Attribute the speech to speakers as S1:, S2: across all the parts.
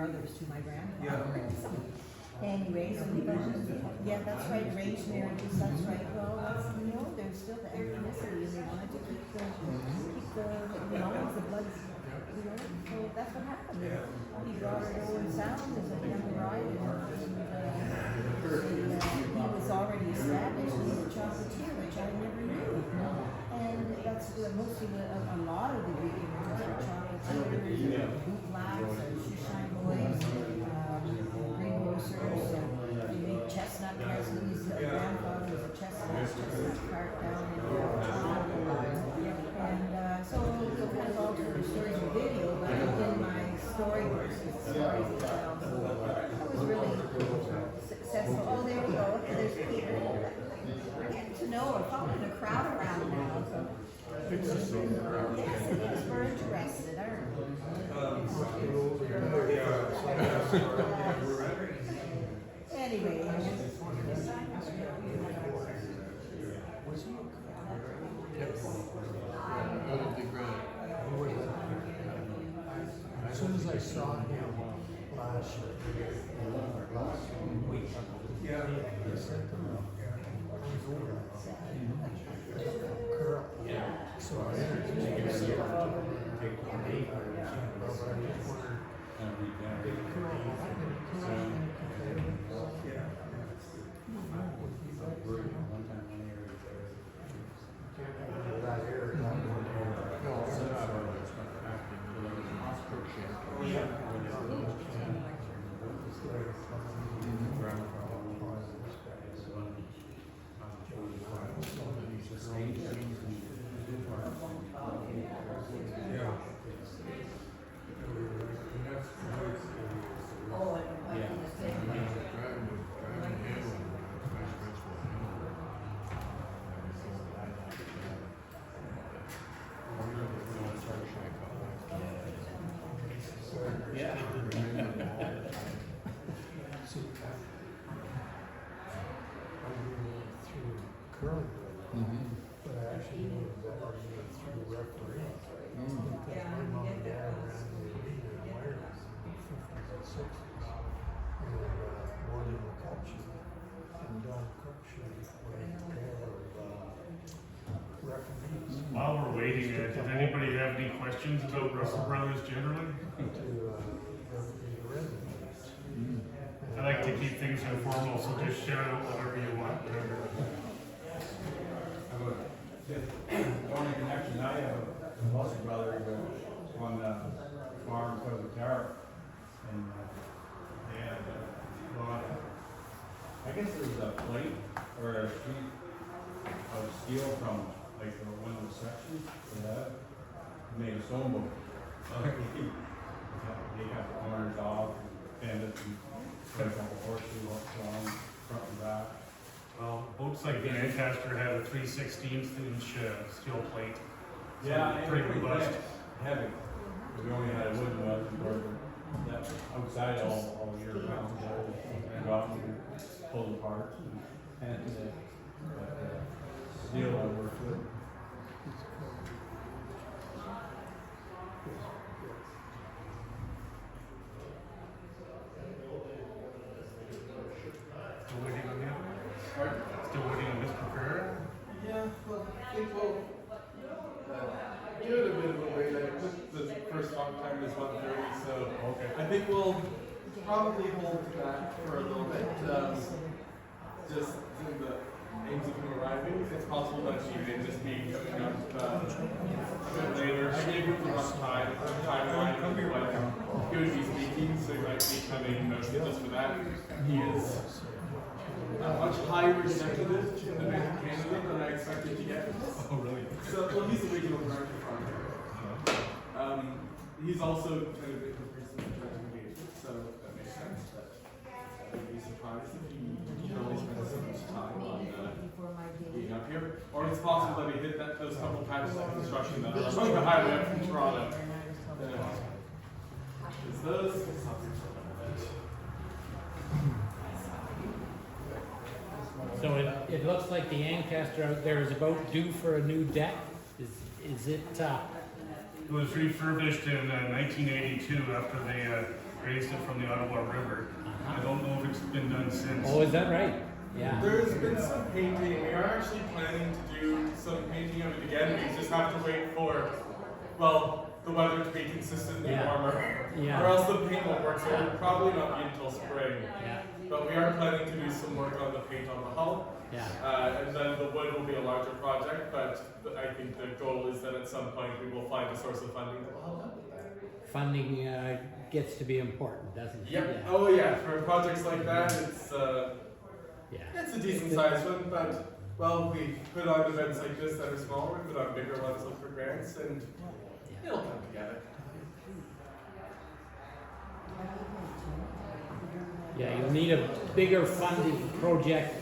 S1: brothers to my grandfather. Anyway, so we yeah, that's right, arranged marriages, that's right. Well, that's, you know, there's still the ethnicity, and they wanted to keep the, you know, the blood, you know, so that's what happened. He brought her to Owen Sound as a young bride, and he was already established in the chocolatier, which I never knew. And that's mostly a lot of the beginners are chocolatiers, bootblacks, shoeshine boys, greengrocers, they made chestnut pretzels. Grandfather was a chestnut cart down in and so kind of altered the stories in video, but in my storybooks, it's stories as well. So that was really successful. Oh, there we go. There's Peter. We're getting to know her, following a crowd around now. So. Yes, it is. We're interested, aren't we? Anyway.
S2: As soon as I saw him last week, he said to me, curl. So I introduced myself. But I actually knew better through refereeing. Because my mom and dad ran the arena in Ireland in the 50s and 60s. And Morgan McCutcheon and Don Cruikshank were a pair of referees.
S3: While we're waiting, did anybody have any questions about Russel Brothers generally?
S2: To referee the Redmonds.
S3: I like to keep things informal, so just shout out whatever you want.
S4: The only connection I have with Russel Brothers on the farm for the tariff. And they had a lot of, I guess there was a plate or a sheet of steel from like one of the sections they had. Made a stone boat. They got the corners off, bend it, and put a couple horseshoes along front and back.
S3: Well, boats like the Ancaster had a 3/16 inch steel plate. So
S4: Yeah,
S3: pretty robust.
S4: Heavy. We only had a wooden one, that outside all year round. And go out and pull apart and steel would work good.
S3: Still waiting on you? Still waiting on Mr. Ferrer?
S5: Yeah, well, I think we'll give it a bit of a wait. This is the first long time this 1:30, so
S3: Okay.
S5: I think we'll probably hold back for a little bit. Just in the aims of him arriving. It's possible that she may just be coming up a bit later. I gave him the rough timeline of when he would be speaking, so he might be coming just for that. He is a much higher executive in the main candidate than I expected to get.
S3: Oh, really?
S5: So, well, he's the regional director from here. He's also kind of a person in direct engagement, so that makes sense. But I would be surprised if he really spends so much time on being up here. Or it's possible that he hit those couple patches of construction that are on the highway up from Toronto. Is those?
S6: So it looks like the Ancaster out there is about due for a new deck. Is it?
S3: It was refurbished in 1982 after they raised it from the Ottawa River. I don't know if it's been done since.
S6: Oh, is that right? Yeah.
S5: There's been some painting. We are actually planning to do some painting of it again. We just have to wait for, well, the weather to be consistently
S6: Yeah.
S5: warmer.
S6: Yeah.
S5: Or else the paint won't work, so it'll probably not be until spring.
S6: Yeah.
S5: But we are planning to do some work on the paint on the hull.
S6: Yeah.
S5: And then the wood will be a larger project, but I think the goal is that at some point we will find a source of funding that will help out with that.
S6: Funding gets to be important, doesn't it?
S5: Yep.
S6: Yeah.
S5: Oh yeah, for projects like that, it's
S6: Yeah.
S5: it's a decent sized one, but well, we put on events like this that are smaller, we put on bigger ones, look for grants, and it'll come together.
S6: Yeah, you'll need a bigger funding project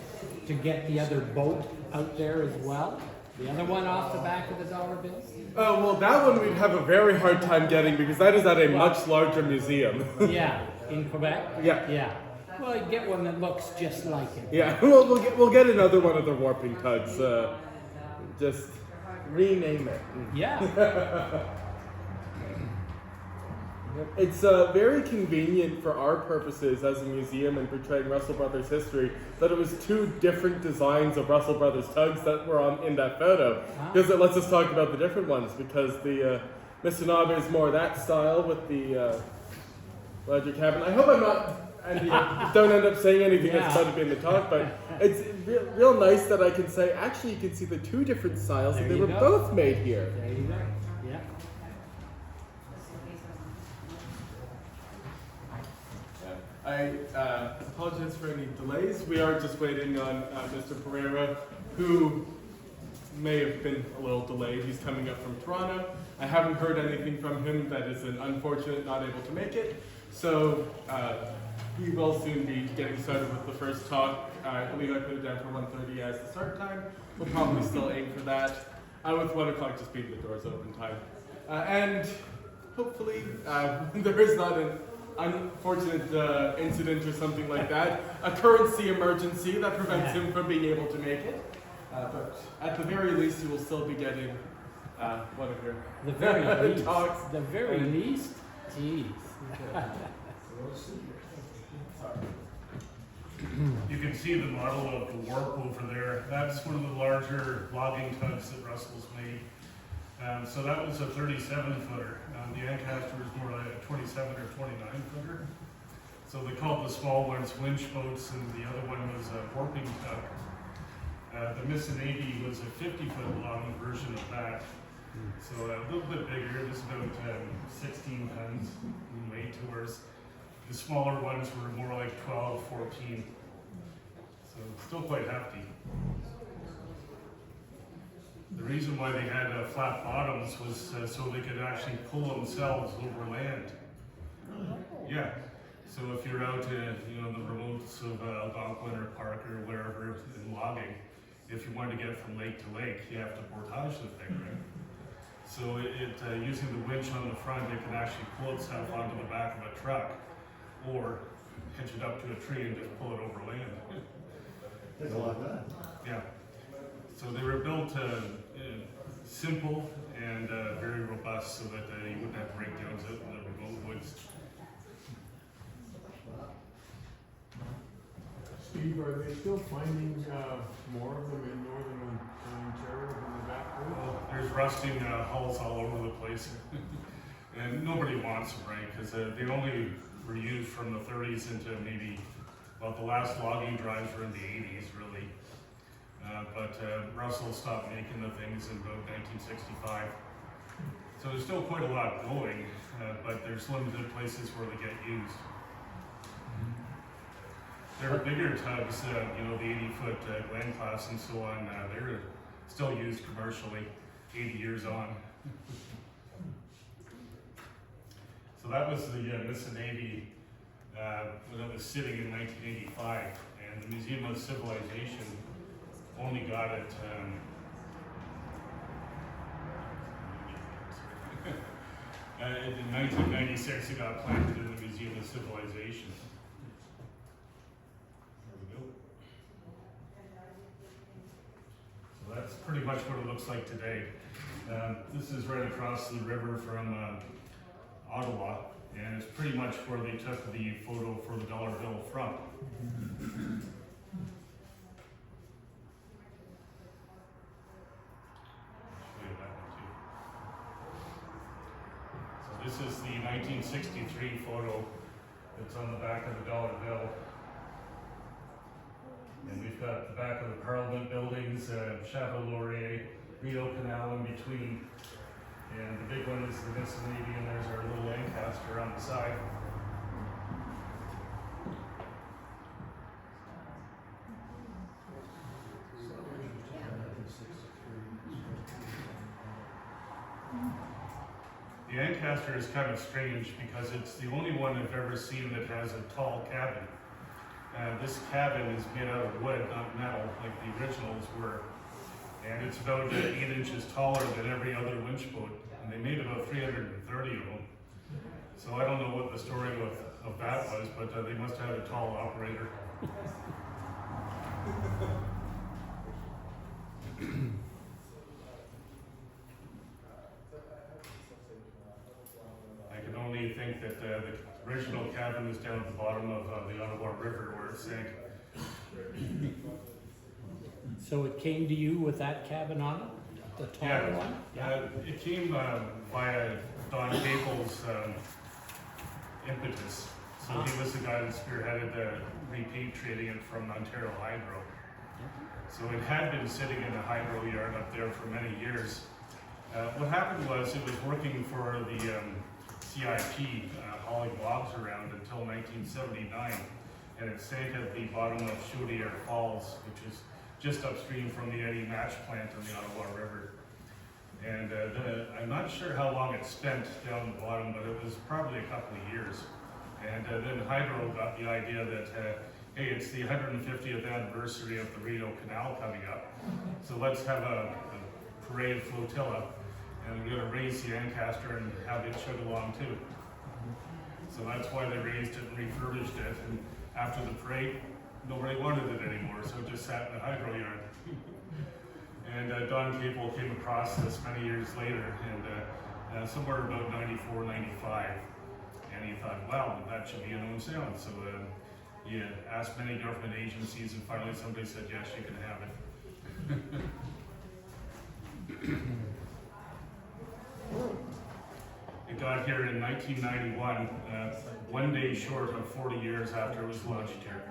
S6: to get the other boat out there as well. The other one off the back of the dollar bills?
S5: Well, that one we'd have a very hard time getting because that is at a much larger museum.
S6: Yeah, in Quebec?
S5: Yeah.
S6: Yeah. Well, you get one that looks just like it.
S5: Yeah, we'll get another one of the warping tugs. Just rename it.
S6: Yeah.
S5: It's very convenient for our purposes as a museum and portraying Russel Brothers history that it was two different designs of Russel Brothers tugs that were on in that photo, because it lets us talk about the different ones. Because the Mr. is more that style with the larger cabin. I hope I'm not. And don't end up saying anything that's about to be in the talk, but it's real nice that I can say, actually, you can see the two different styles and they were both made here.
S6: There you go. Yeah.
S5: I apologize for any delays. We are just waiting on Mr. Pereira, who may have been a little delayed. He's coming up from Toronto. I haven't heard anything from him that is an unfortunate not able to make it. So he will soon be getting started with the first talk. I believe I put it down for 1:30 as the start time. We'll probably still aim for that. With 1 o'clock just being the doors open time. And hopefully there is not an unfortunate incident or something like that, a currency emergency that prevents him from being able to make it. But at the very least, you will still be getting one of your
S6: The very least.
S5: talks.
S6: The very least? Jeez.
S3: You can see the model of the warp over there. That's one of the larger logging tugs that Russell's made. So that was a 37-footer. The Ancaster was more like a 27 or 29-footer. So they called the small ones winch boats, and the other one was a warping tug. The Missinaibi was a 50-foot long version of that. So a little bit bigger. It was about 16 tons in weight towards. The smaller ones were more like 12, 14. So still quite hefty. The reason why they had flat bottoms was so they could actually pull themselves over land. Yeah. So if you're out in the remotes of Algonquin or Park or wherever in logging, if you want to get from lake to lake, you have to portage the thing, right? So using the winch on the front, it can actually pull itself onto the back of a truck, or hitch it up to a tree and just pull it over land.
S2: There's a lot of that.
S3: Yeah. So they were built simple and very robust, so that you wouldn't have breakdowns out in the remote woods.
S2: Steve, are they still finding more of them in northern Ontario than the back road?
S3: Well, there's rusting hulls all over the place, and nobody wants them, right? Because they only were used from the 30s into maybe, well, the last logging drives were in the 80s, really. But Russell stopped making the things in about 1965. So there's still quite a lot going, but there's limited places where they get used. There are bigger tugs, the 80-foot Glen class and so on, they're still used commercially 80 years on. So that was the Missinaibi when it was sitting in 1985, and the Museum of Civilization only got it in 1996. It got planted in the Museum of Civilization. So that's pretty much what it looks like today. This is right across the river from Ottawa, And it's pretty much where they took the photo for the dollar bill from. Show you that one too. So this is the 1963 photo that's on the back of the dollar bill. And we've got the back of the Parliament buildings, Chateau Laurier, Rideau Canal in between. And the big one is the Miscellany, and there's our little Ancaster on the side. The Ancaster is kind of strange because it's the only one I've ever seen that has a tall cabin. This cabin is made out of wood, not metal, like the originals were. And it's about 8 inches taller than every other winch boat. And they made about 330 of them. So I don't know what the story of that was, but they must have had a tall operator. I can only think that the original cabin is down at the bottom of the Ottawa River where it sank.
S6: So it came to you with that cabin on it, the taller one?
S3: It came via Don Capel's impetus. So he was the guy that spearheaded repatriating it from Ontario Hydro. So it had been sitting in a hydro yard up there for many years. What happened was it was working for the CIP, hauling logs around until 1979, and it sank at the bottom of Chaudière Falls, which is just upstream from the Eddy Match plant on the Ottawa River. And I'm not sure how long it spent down the bottom, but it was probably a couple of years. And then Hydro got the idea that, hey, it's the 150th anniversary of the Rideau Canal coming up, so let's have a parade flotilla, and we're going to raise the Ancaster and have it chug along too. So that's why they raised it and refurbished it, and after the parade, nobody wanted it anymore, so it just sat in the hydro yard. And Don Capel came across this many years later, and somewhere about 94, 95, and he thought, wow, that should be an own sound. So he asked many government agencies, and finally somebody said, yes, you can have it. It got here in 1991, one day short of 40 years after it was launched here.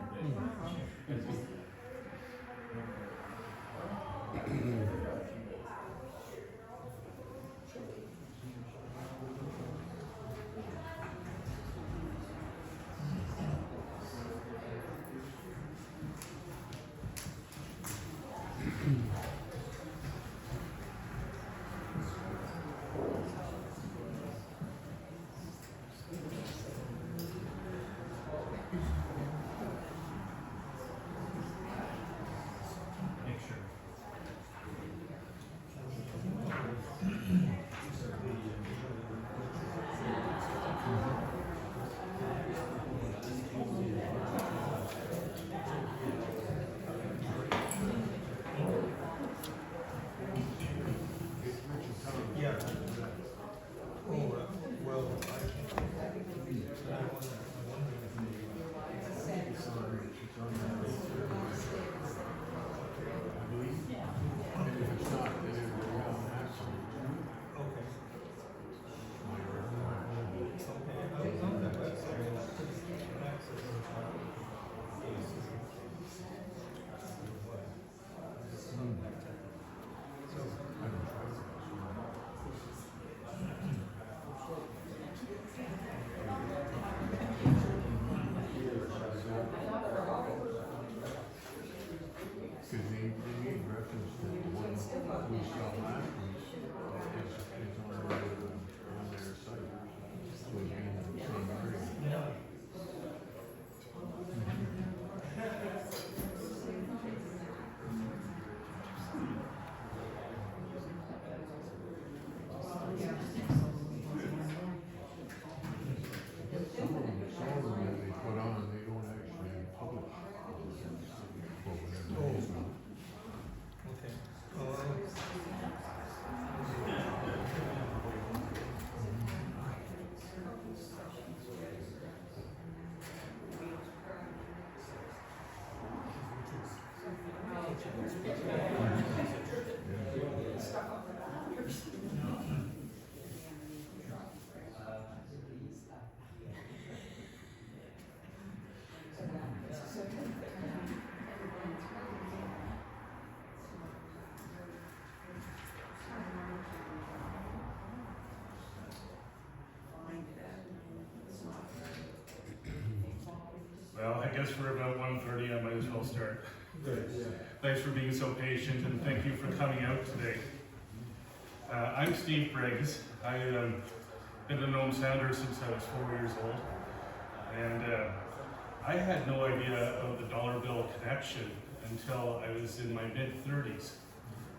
S3: Well, I guess we're about 1:30, I might as well start.
S4: Good.
S3: Thanks for being so patient, and thank you for coming out today. I'm Steve Briggs. I've been a gnome sounder since I was 4 years old, and I had no idea of the dollar bill connection until I was in my mid-30s.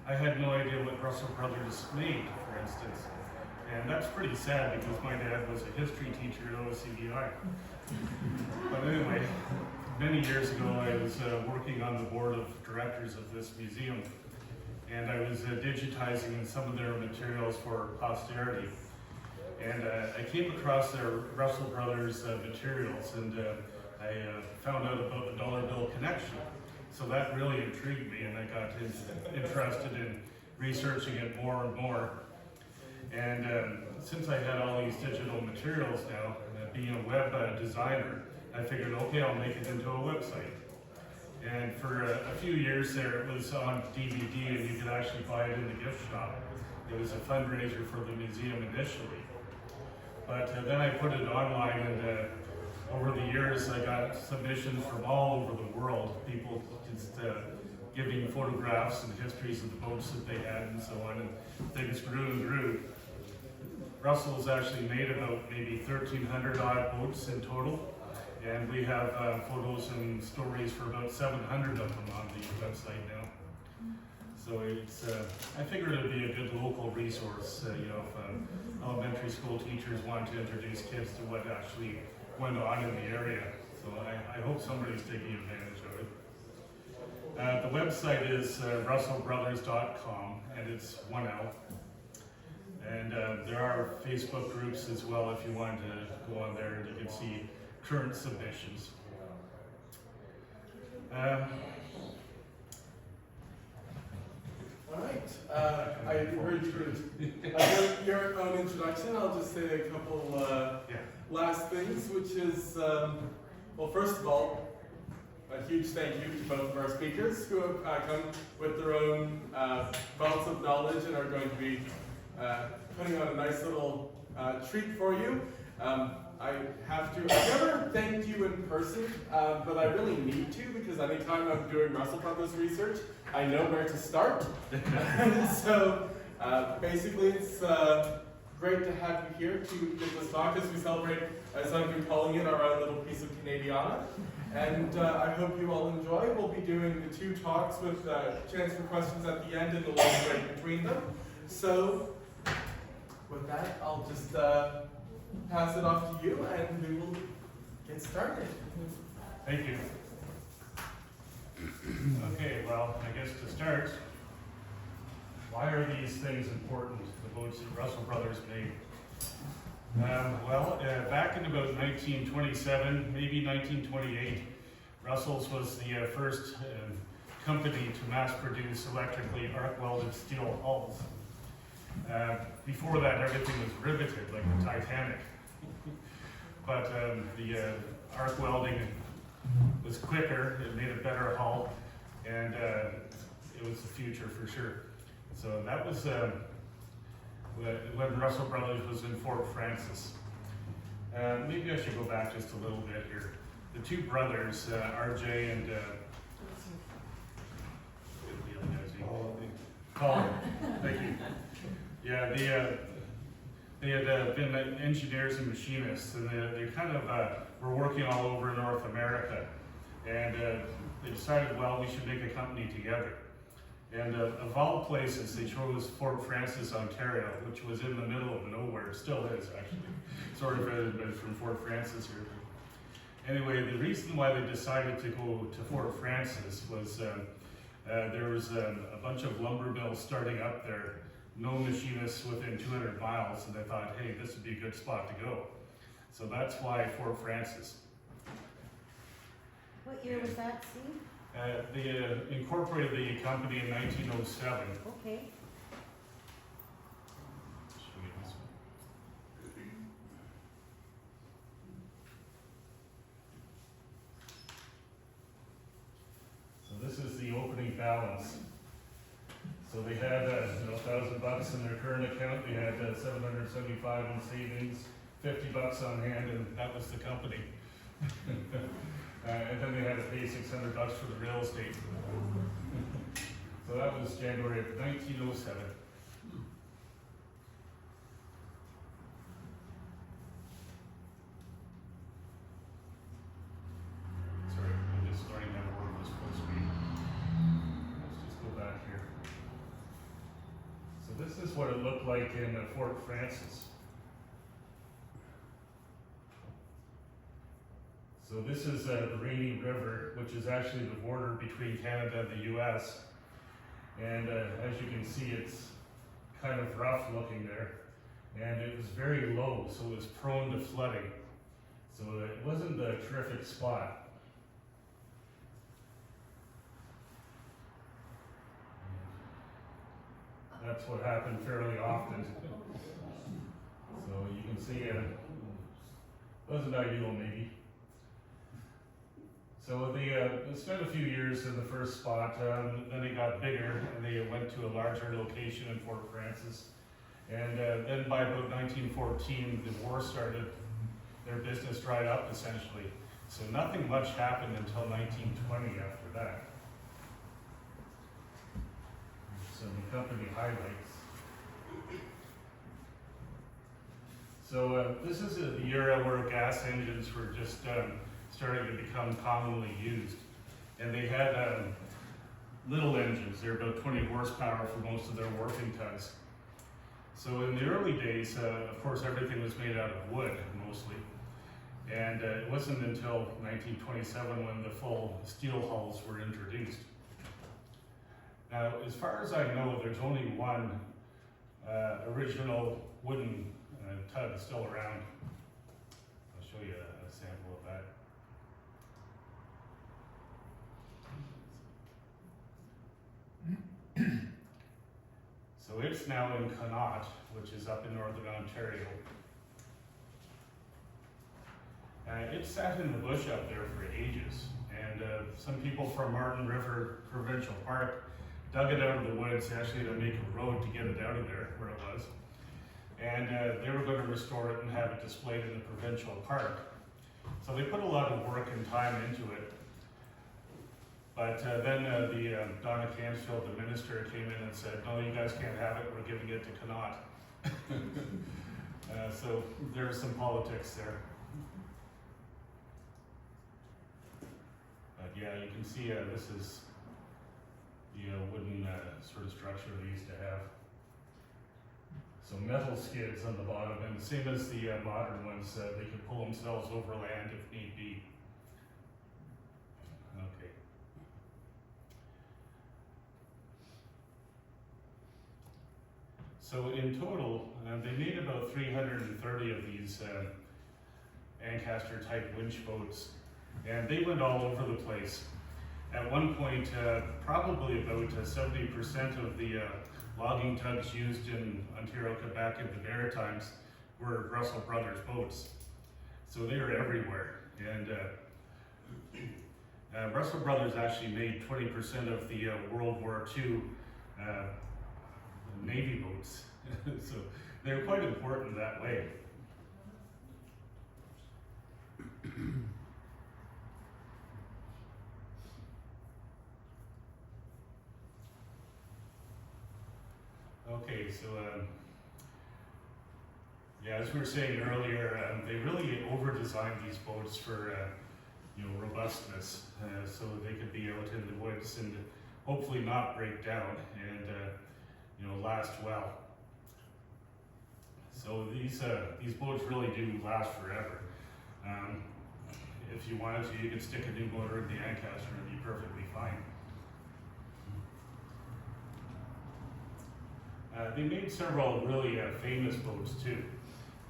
S3: I had no idea what Russel Brothers made, for instance, and that's pretty sad because my dad was a history teacher at OCDI. But anyway, many years ago I was working on the board of directors of this museum, and I was digitizing some of their materials for posterity. And I came across their Russel Brothers materials, and I found out about the dollar bill connection. So that really intrigued me, and I got interested in researching it more and more. And since I had all these digital materials now, being a web designer, I figured, okay, I'll make it into a website. And for a few years there, it was on DVD, and you could actually buy it in the gift shop. It was a fundraiser for the museum initially. But then I put it online, and over the years, I got submissions from all over the world, people just giving photographs and histories of the boats that they had and so on, and things grew and grew. Russell's actually made about maybe 1,300 odd boats in total, and we have photos and stories for about 700 of them on the website now. So it's, I figured it'd be a good local resource, you know, if elementary school teachers want to introduce kids to what actually went on in the area. So I hope somebody's taking advantage of it. The website is russelbrothers.com, and it's 1 L. And there are Facebook groups as well if you want to go on there, and you can see current submissions.
S5: All right. I heard your own introduction. I'll just say a couple last things, which is, well, first of all, a huge thank you to both of our speakers who have come with their own wealth of knowledge and are going to be putting on a nice little treat for you. I've never thanked you in person, but I really need to, because anytime I'm doing Russel Brothers research, I know where to start. So basically it's great to have you here to give this talk as we celebrate, as I've been calling it, our own little piece of Canadiana. And I hope you all enjoy. We'll be doing the 2 talks with chance for questions at the end and the long break between them. So with that, I'll just pass it off to you, and we will get started.
S3: Thank you. Okay, well, I guess to start, why are these things important, the boats that Russel Brothers made? Back in about 1927, maybe 1928, Russell's was the first company to mass produce electrically arc-welded steel hulls. Before that, everything was riveted, like the Titanic. But the arc welding was quicker, it made a better hull, and it was the future for sure. So that was when Russel Brothers was in Fort Francis. Maybe I should go back just a little bit here. The 2 brothers, RJ and Colin, thank you. Yeah, they had been engineers and machinists, and they kind of were working all over North America. And they decided, well, we should make a company together. And of all places, they chose Fort Francis, Ontario, which was in the middle of nowhere. Still is, actually. Sort of from Fort Francis here. Anyway, the reason why they decided to go to Fort Francis was there was a bunch of lumber mills starting up there. No machinists within 200 miles, and they thought, hey, this would be a good spot to go. So that's why Fort Francis.
S1: What year was that, Steve?
S3: They incorporated the company in 1907.
S1: Okay.
S3: So this is the opening balance. So they had $1,000 in their current account. They had $775 in savings, $50 on hand, and that was the company. pay $600 for the real estate. So that was January of 1907. Sorry, I'm just learning how to work this full screen. Let's just go back here. So this is what it looked like in Fort Francis. So this is the Rainy River, which is actually the border between Canada and the US. And as you can see, it's kind of rough looking there. And it was very low, so it was prone to flooding. So it wasn't a terrific spot. That's what happened fairly often. So you can see it wasn't ideal maybe. So they spent a few years in the first spot, then it got bigger and they went to a larger location in Fort Francis. And then by about 1914, the war started, their business dried up essentially. So nothing much happened until 1920 after that. Some company highlights. So this is the era where gas engines were just starting to become commonly used. And they had little engines. They're about 20 horsepower for most of their warping tugs. So in the early days, of course, everything was made out of wood, mostly. And it wasn't until 1927 when the full steel hulls were introduced. Now, as far as I know, there's only one original wooden tug still around. I'll show you a sample of that. So it's now in Connaught, which is up in northern Ontario. It sat in the bush up there for ages, and some people from Martin River Provincial Park dug it out of the woods actually to make a road to get it out of there where it was. And they were going to restore it and have it displayed in the provincial park. So they put a lot of work and time into it. But then Donna Cansfield, the minister, came in and said, no, you guys can't have it, we're giving it to Connaught. So there's some politics there. But yeah, you can see this is the wooden sort of structure they used to have. So metal skids on the bottom, and the same as the modern ones, they could pull themselves over land if need be. Okay. So in total, they made about 330 of these Ancaster type winch boats, and they went all over the place. At one point, probably about 70% of the logging tugs used in Ontario, Quebec, and the Maritimes were Russel Brothers boats. So they were everywhere. And Russel Brothers actually made 20% of the World War II Navy boats. So they were quite important that way. Okay, so yeah, as we were saying earlier, they really over-designed these boats for robustness, so they could be out in the woods and hopefully not break down and last well. So these boats really do last forever. If you wanted to, you could stick a new motor in the Ancaster and be perfectly fine. They made several really famous boats too.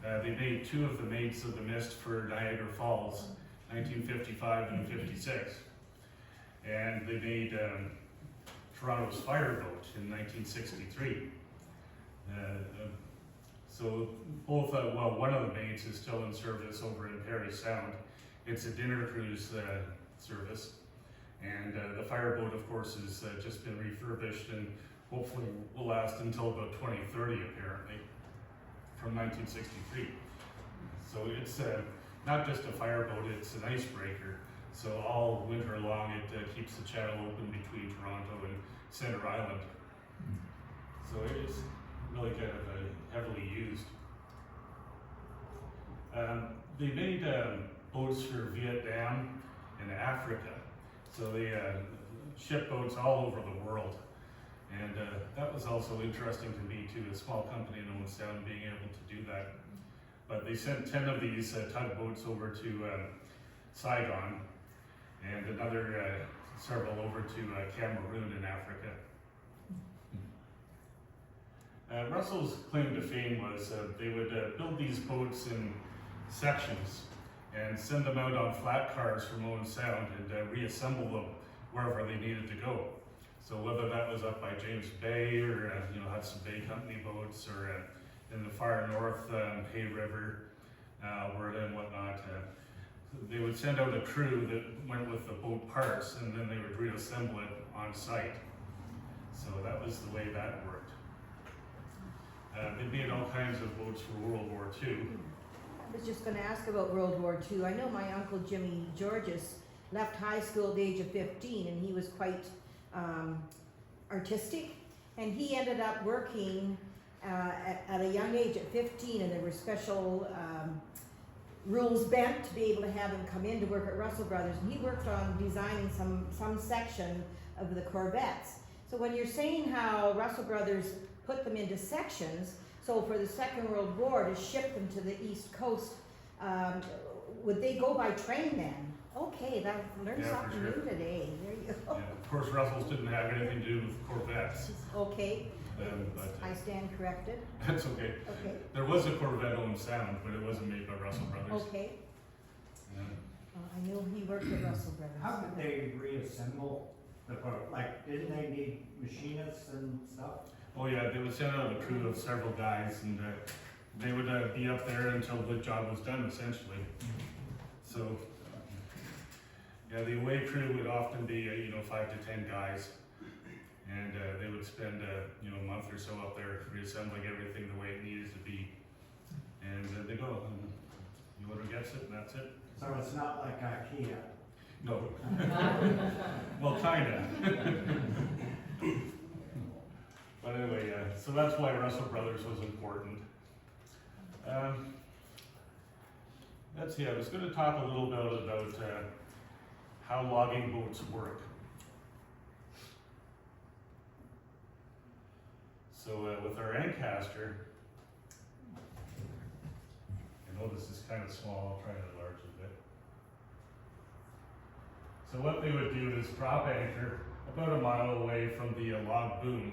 S3: They made two of the Maids of the Mist for Niagara Falls, 1955 and 56. And they made Toronto's Fireboat in 1963. So both, one of the Maids is still in service over in Parry Sound. It's a dinner cruise service. And the Fireboat, of course, has just been refurbished and hopefully will last until about 2030 apparently, from 1963. So it's not just a fireboat, it's an icebreaker. So all winter long, it keeps the channel open between Toronto and Center Island. So it is really kind of heavily used. They made boats for Vietnam and Africa. So they ship boats all over the world. And that was also interesting to me too, a small company in Owen Sound being able to do that. But they sent 10 of these tugboats over to Saigon, and another several over to Cameroon in Africa. Russell's claim to fame was they would build these boats in sections and send them out on flat cars from Owen Sound and reassemble them wherever they needed to go. So whether that was up by James Bay or Hudson Bay Company boats or in the far north Hay River, Alberta and whatnot, they would send out a crew that went with the boat parts and then they would reassemble it on site. So that was the way that worked. They made all kinds of boats for World War II.
S1: I was just gonna ask about World War II. I know my uncle Jimmy Georges left high school at the age of 15 and he was quite artistic, and he ended up working at a young age at 15, and there were special rules bent to be able to have him come in to work at Russel Brothers, and he worked on designing some section of the Corvettes. So when you're saying how Russel Brothers put them into sections, so for the Second World War to ship them to the East Coast, would they go by train then? Okay, that learned
S3: Yeah, for
S1: something
S3: sure.
S1: new today. There you go.
S3: Yeah, of course, Russell's didn't have anything to do with Corvettes,
S1: Okay,
S3: but
S1: I stand corrected.
S3: that's okay.
S1: Okay,
S3: There was a Corvette Owen Sound, but it wasn't made by Russell Brothers.
S1: okay.
S3: Yeah.
S1: I knew he worked at Russel Brothers.
S7: How did they reassemble the boat? Like, didn't they need machinists and stuff?
S3: Oh yeah, they would send out a crew of several guys, and they would be up there until the job was done, essentially. So, yeah, the away crew would often be 5 to 10 guys, and they would spend a month or so up there reassembling everything the way it needed to be, and they go. And whoever gets it, and that's it.
S7: So it's not like IKEA.
S3: No. Well, kinda. But anyway, so that's why Russell Brothers was important. Let's see, I was going to talk a little bit about how logging boats work. So with our Ancaster, I know this is kind of small, I'll try to enlarge it a bit. So what they would do is drop anchor about a mile away from the log boom,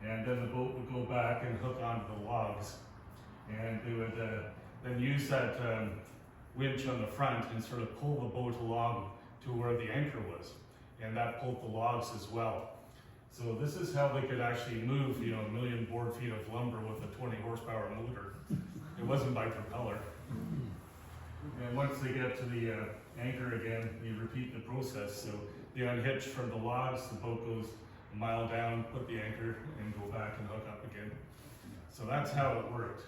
S3: and then the boat would go back and hook onto the logs, and they would then use that winch on the front and sort of pull the boat along to where the anchor was, and that pulled the logs as well. So this is how they could actually move, 1 million board feet of lumber with a 20 horsepower motor. It wasn't by propeller. And once they get to the anchor again, you repeat the process. So they unhitch from the logs, the boat goes a mile down, put the anchor, and go back and hook up again. So that's how it worked.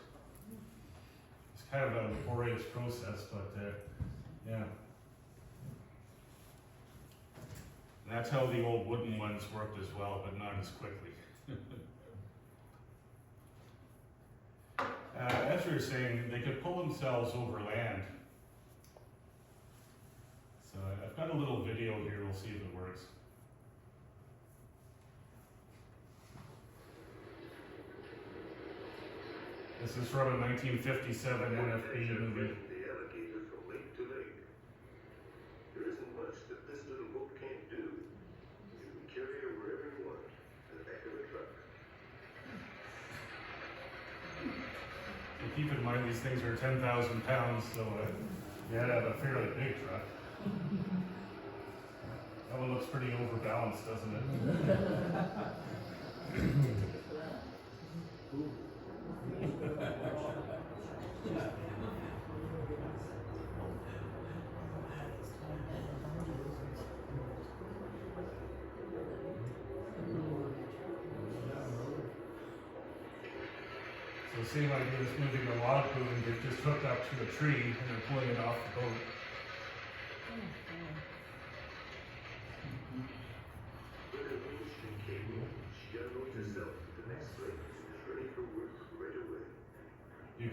S3: It's kind of a laborious process, but yeah. And that's how the old wooden ones worked as well, but not as quickly. As we were saying, they could pull themselves over land. So I've got a little video here, we'll see if it works. This is from a 1957 NFB movie.
S8: The alligator from lake to lake. There isn't much that this little boat can't do. You can carry her wherever you want, in the back of a truck.
S3: So keep in mind these things are 10,000 pounds, so you had to have a fairly big truck. That one looks pretty overbalanced, doesn't it? So same idea as moving a log boom, they're just hooked up to a tree and they're pulling it off the boat.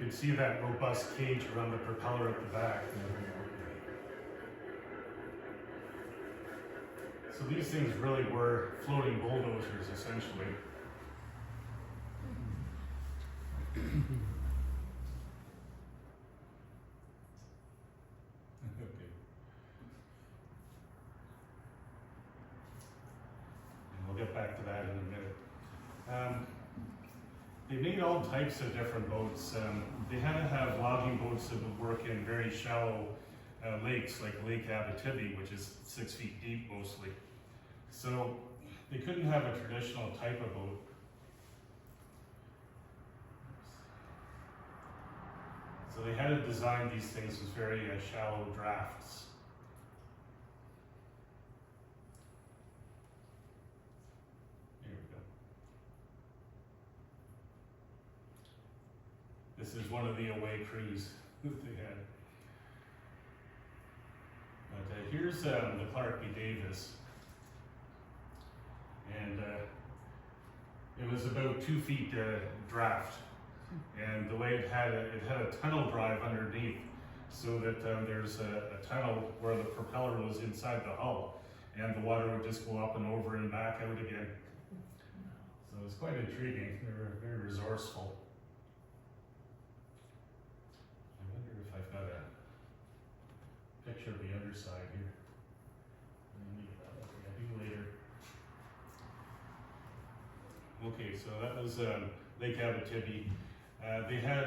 S3: could see that robust cage around the propeller at the back. So these things really were floating bulldozers, essentially. Okay. And we'll get back to that in a minute. They made all types of different boats. They had to have logging boats that would work in very shallow lakes, like Lake Abitibi, which is 6 feet deep mostly. So they couldn't have a traditional type of boat. So they had to design these things as very shallow drafts. Here we go. This is one of the away crews that they had. But here's the Clark B. Davis. And it was about 2 feet draft. And the way it had a tunnel drive underneath, so that there's a tunnel where the propeller was inside the hull, and the water would just go up and over and back out again. So it was quite intriguing. They were very resourceful. I wonder if I've got a picture of the underside here. I do later. Okay, so that was Lake Abitibi. They had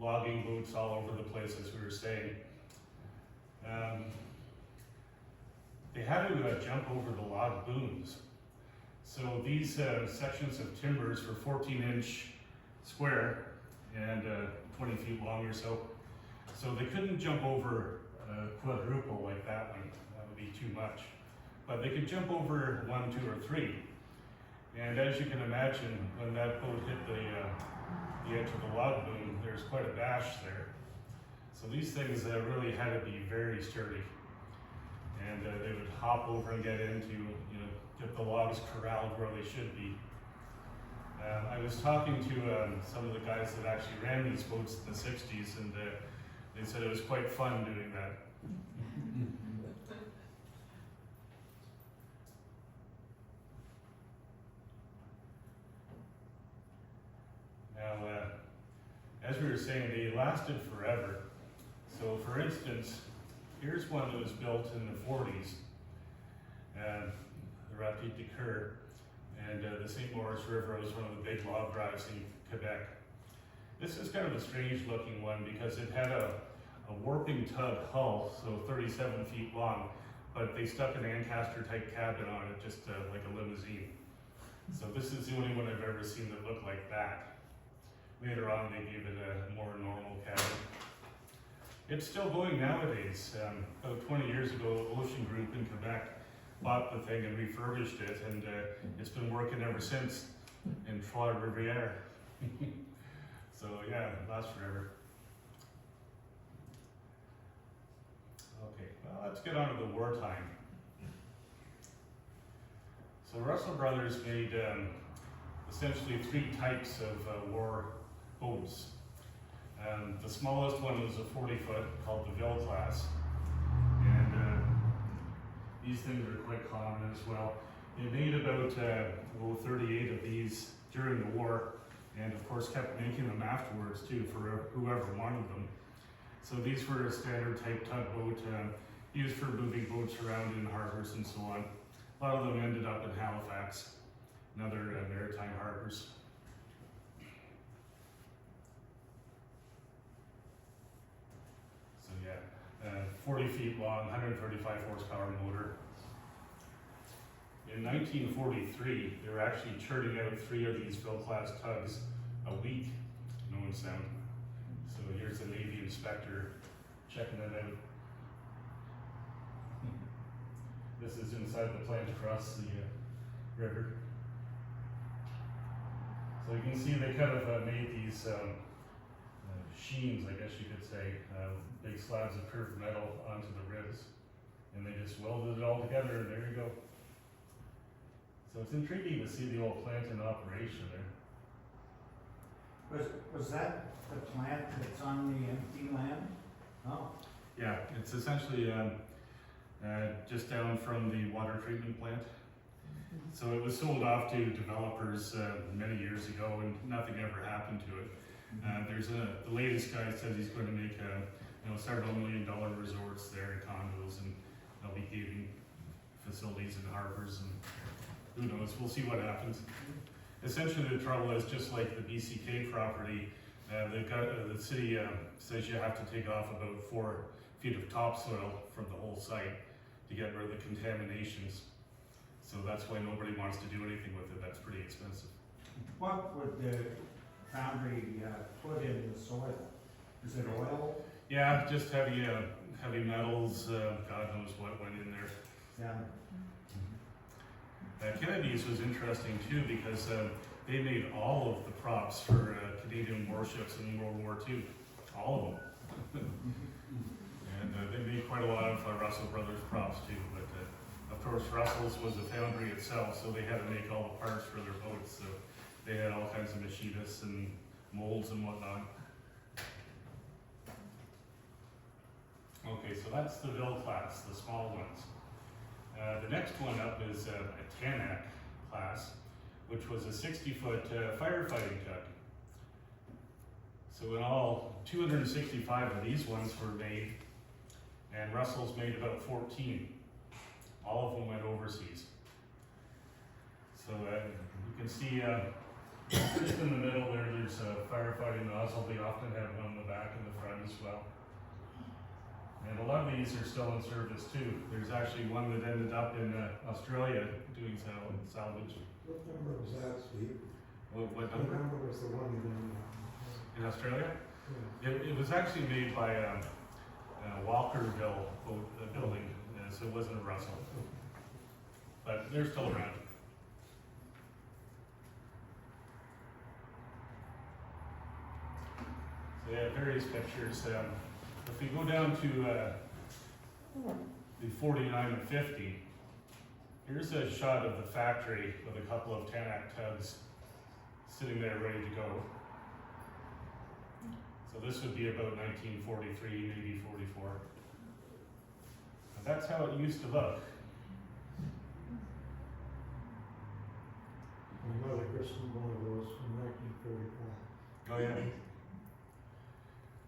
S3: logging boats all over the place, as we were saying. They had to jump over the log booms. So these sections of timbers were 14-inch square and 20 feet long or so. So they couldn't jump over a quadruple like that one. That would be too much. But they could jump over 1, 2, or 3. And as you can imagine, when that boat hit the edge of the log boom, there's quite a bash there. So these things really had to be very sturdy. And they would hop over and get into, get the logs corralled where they should be. I was talking to some of the guys that actually ran these boats in the 60s, and they said it was quite fun doing that. Now, as we were saying, they lasted forever. So, for instance, here's one that was built in the 40s, the Rapide de Coeur, and the St. Lawrence River was one of the big log drives in Quebec. This is kind of a strange looking one because it had a warping tug hull, so 37 feet long, but they stuck an Ancaster type cabin on it, just like a limousine. So this is the only one I've ever seen that looked like that. Later on, they gave it a more normal cabin. It's still going nowadays. About 20 years ago, Ocean Group in Quebec bought the thing and refurbished it, and it's been working ever since in Trois-Rivières. So yeah, it lasts forever. Okay, well, let's get on to the wartime. So Russel Brothers made essentially 3 types of war boats. The smallest one was a 40-foot called the Ville class, and these things are quite common as well. They made about 38 of these during the war, and of course kept making them afterwards too for whoever wanted them. So these were a standard type tugboat used for moving boats around in harbors and so on. A lot of them ended up in Halifax and other maritime harbors. So yeah, 40 feet long, 135 horsepower motor. In 1943, they were actually churning out 3 of these Ville class tugs a week. No one sound. So here's the Navy inspector checking it out. This is inside the plant across the river. So you can see they kind of made these sheens, I guess you could say, big slabs of curved metal onto the ribs, and they just welded it all together, and there you go. So it's intriguing to see the old plant in operation there.
S7: Was that the plant that's on the empty land? Oh,
S3: Yeah, it's essentially just down from the water treatment plant. So it was sold off to developers many years ago, and nothing ever happened to it. The latest guy says he's going to make several $1 million resorts there, condos, and they'll be giving facilities and harbors, and who knows? We'll see what happens. Essentially, the trouble is just like the BCK property. The city says you have to take off about 4 feet of topsoil from the whole site to get rid of the contaminations. So that's why nobody wants to do anything with it. That's pretty expensive.
S7: what would the foundry put in the soil? Is it oil?
S3: Yeah, just heavy metals. God knows what went in there.
S7: Yeah.
S3: Kennedy's was interesting too because they made all of the props for Canadian warships in World War II. All of them. And they made quite a lot of Russel Brothers props too. But of course, Russel's was a foundry itself, so they had to make all the parts for their boats. So they had all kinds of machinists and molds and whatnot. Okay, so that's the Ville class, the small ones. The next one up is a Tanak class, which was a 60-foot firefighting tug. So in all, 265 of these ones were made, and Russel's made about 14. All of them went overseas. So you can see just in the middle there's a firefighting nozzle. They often have one in the back and the front as well. And a lot of these are still in service too. There's actually one that ended up in Australia doing salvage.
S2: What number was that, Steve?
S3: What
S2: What
S3: number?
S2: number was the one
S3: In Australia?
S2: yeah.
S3: It was actually made by Walkerville building, so it wasn't a Russell. But they're still around. So yeah, various pictures. If we go down to the 49 and 50, here's a shot of the factory with a couple of Tanak tugs sitting there ready to go. So this would be about 1943, maybe 44. And that's how it used to look.
S2: My mother christened one of those in 1945.
S3: Oh yeah.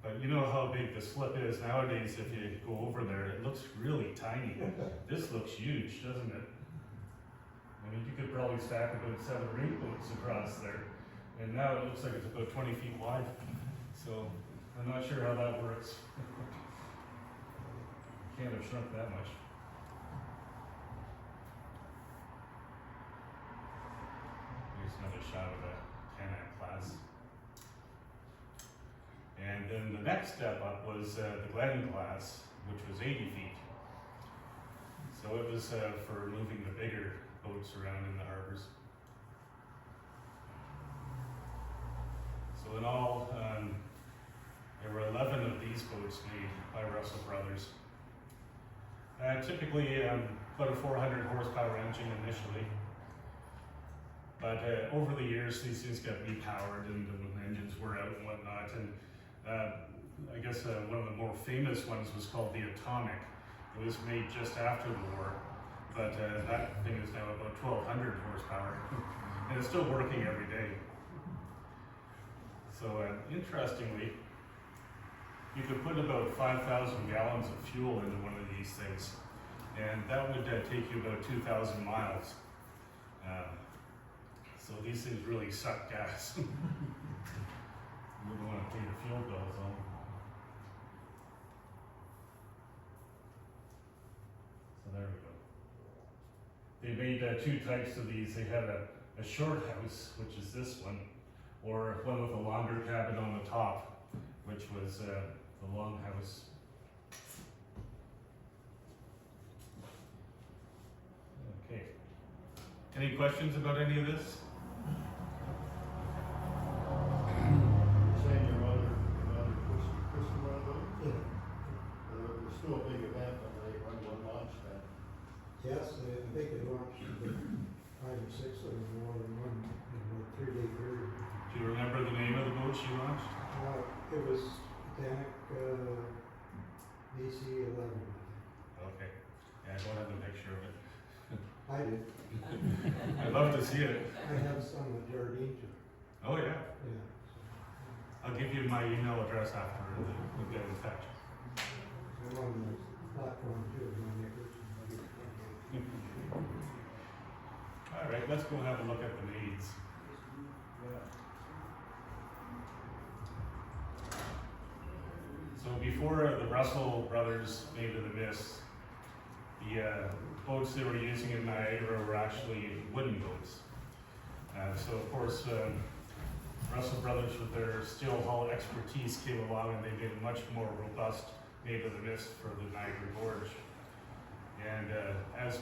S3: But you know how big the slip is nowadays if you go over there. It looks really tiny. This looks huge, doesn't it? I mean, you could probably stack about 7 or 8 boats across there. And now it looks like it's about 20 feet wide. So I'm not sure how that works. Can't have shrunk that much. Here's another shot of a Tanak class. And then the next step up was the Glen class, which was 80 feet. So it was for moving the bigger boats around in the harbors. So in all, there were 11 of these boats made by Russel Brothers. Typically about a 400 horsepower engine initially. But over the years, these things got repowered and the engines were out and whatnot. And I guess one of the more famous ones was called the Atomic. It was made just after the war, but that thing is now about 1,200 horsepower, and it's still working every day. So interestingly, you could put about 5,000 gallons of fuel into one of these things, and that would take you about 2,000 miles. So these things really suck gas. You wouldn't want to pay the fuel bills on. So there we go. They made 2 types of these. They had a short house, which is this one, or one with a longer cabin on the top, which was the long house. Okay. Any questions about any of this?
S9: Saying your mother christened one of those?
S2: Yeah.
S9: It's still a big event when they run one launch then.
S2: Yes, I think they launched 5 or 6 of them all in one 3-day period.
S3: Do you remember the name of the boat she launched?
S2: It was Titanic, DC 11.
S3: Okay. Yeah, I don't have the picture of it.
S2: I did.
S3: I'd love to see it.
S2: I have some at Jardine too.
S3: Oh, yeah.
S2: Yeah.
S3: I'll give you my email address after we'll get in touch.
S2: I'm on the platform too, my neighbors.
S3: All right, let's go have a look at the maids. So before the Russel Brothers made of the mist, the boats they were using in Niagara were actually wooden boats. So of course, Russel Brothers with their steel hull expertise came along and they made a much more robust made of the mist for the Niagara Gorge. And as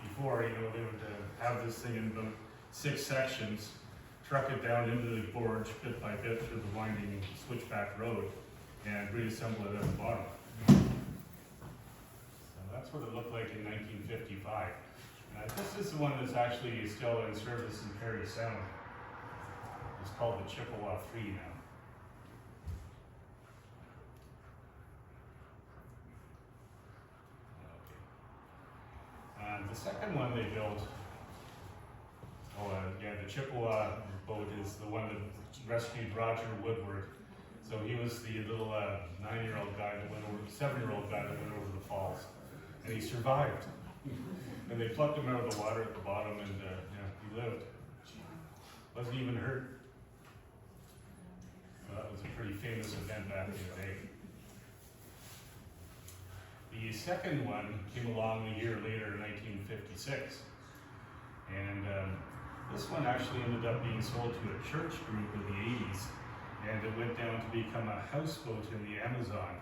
S3: before, you know, they would have this thing in about 6 sections, truck it down into the gorge bit by bit through the winding switchback road, and reassemble it at the bottom. So that's what it looked like in 1955. This is the one that's actually still in service in Perry Sound. It's called the Chippewa 3 now. Okay. The second one they built, the Chippewa boat is the one that rescued Roger Woodward. So he was the little 9-year-old guy that went over, 7-year-old guy that went over the falls, and he survived. And they plucked him out of the water at the bottom, and he lived. Wasn't even hurt. So that was a pretty famous event back in the day. The second one came along a year later in 1956. And this one actually ended up being sold to a church group in the 80s. And it went down to become a houseboat in the Amazon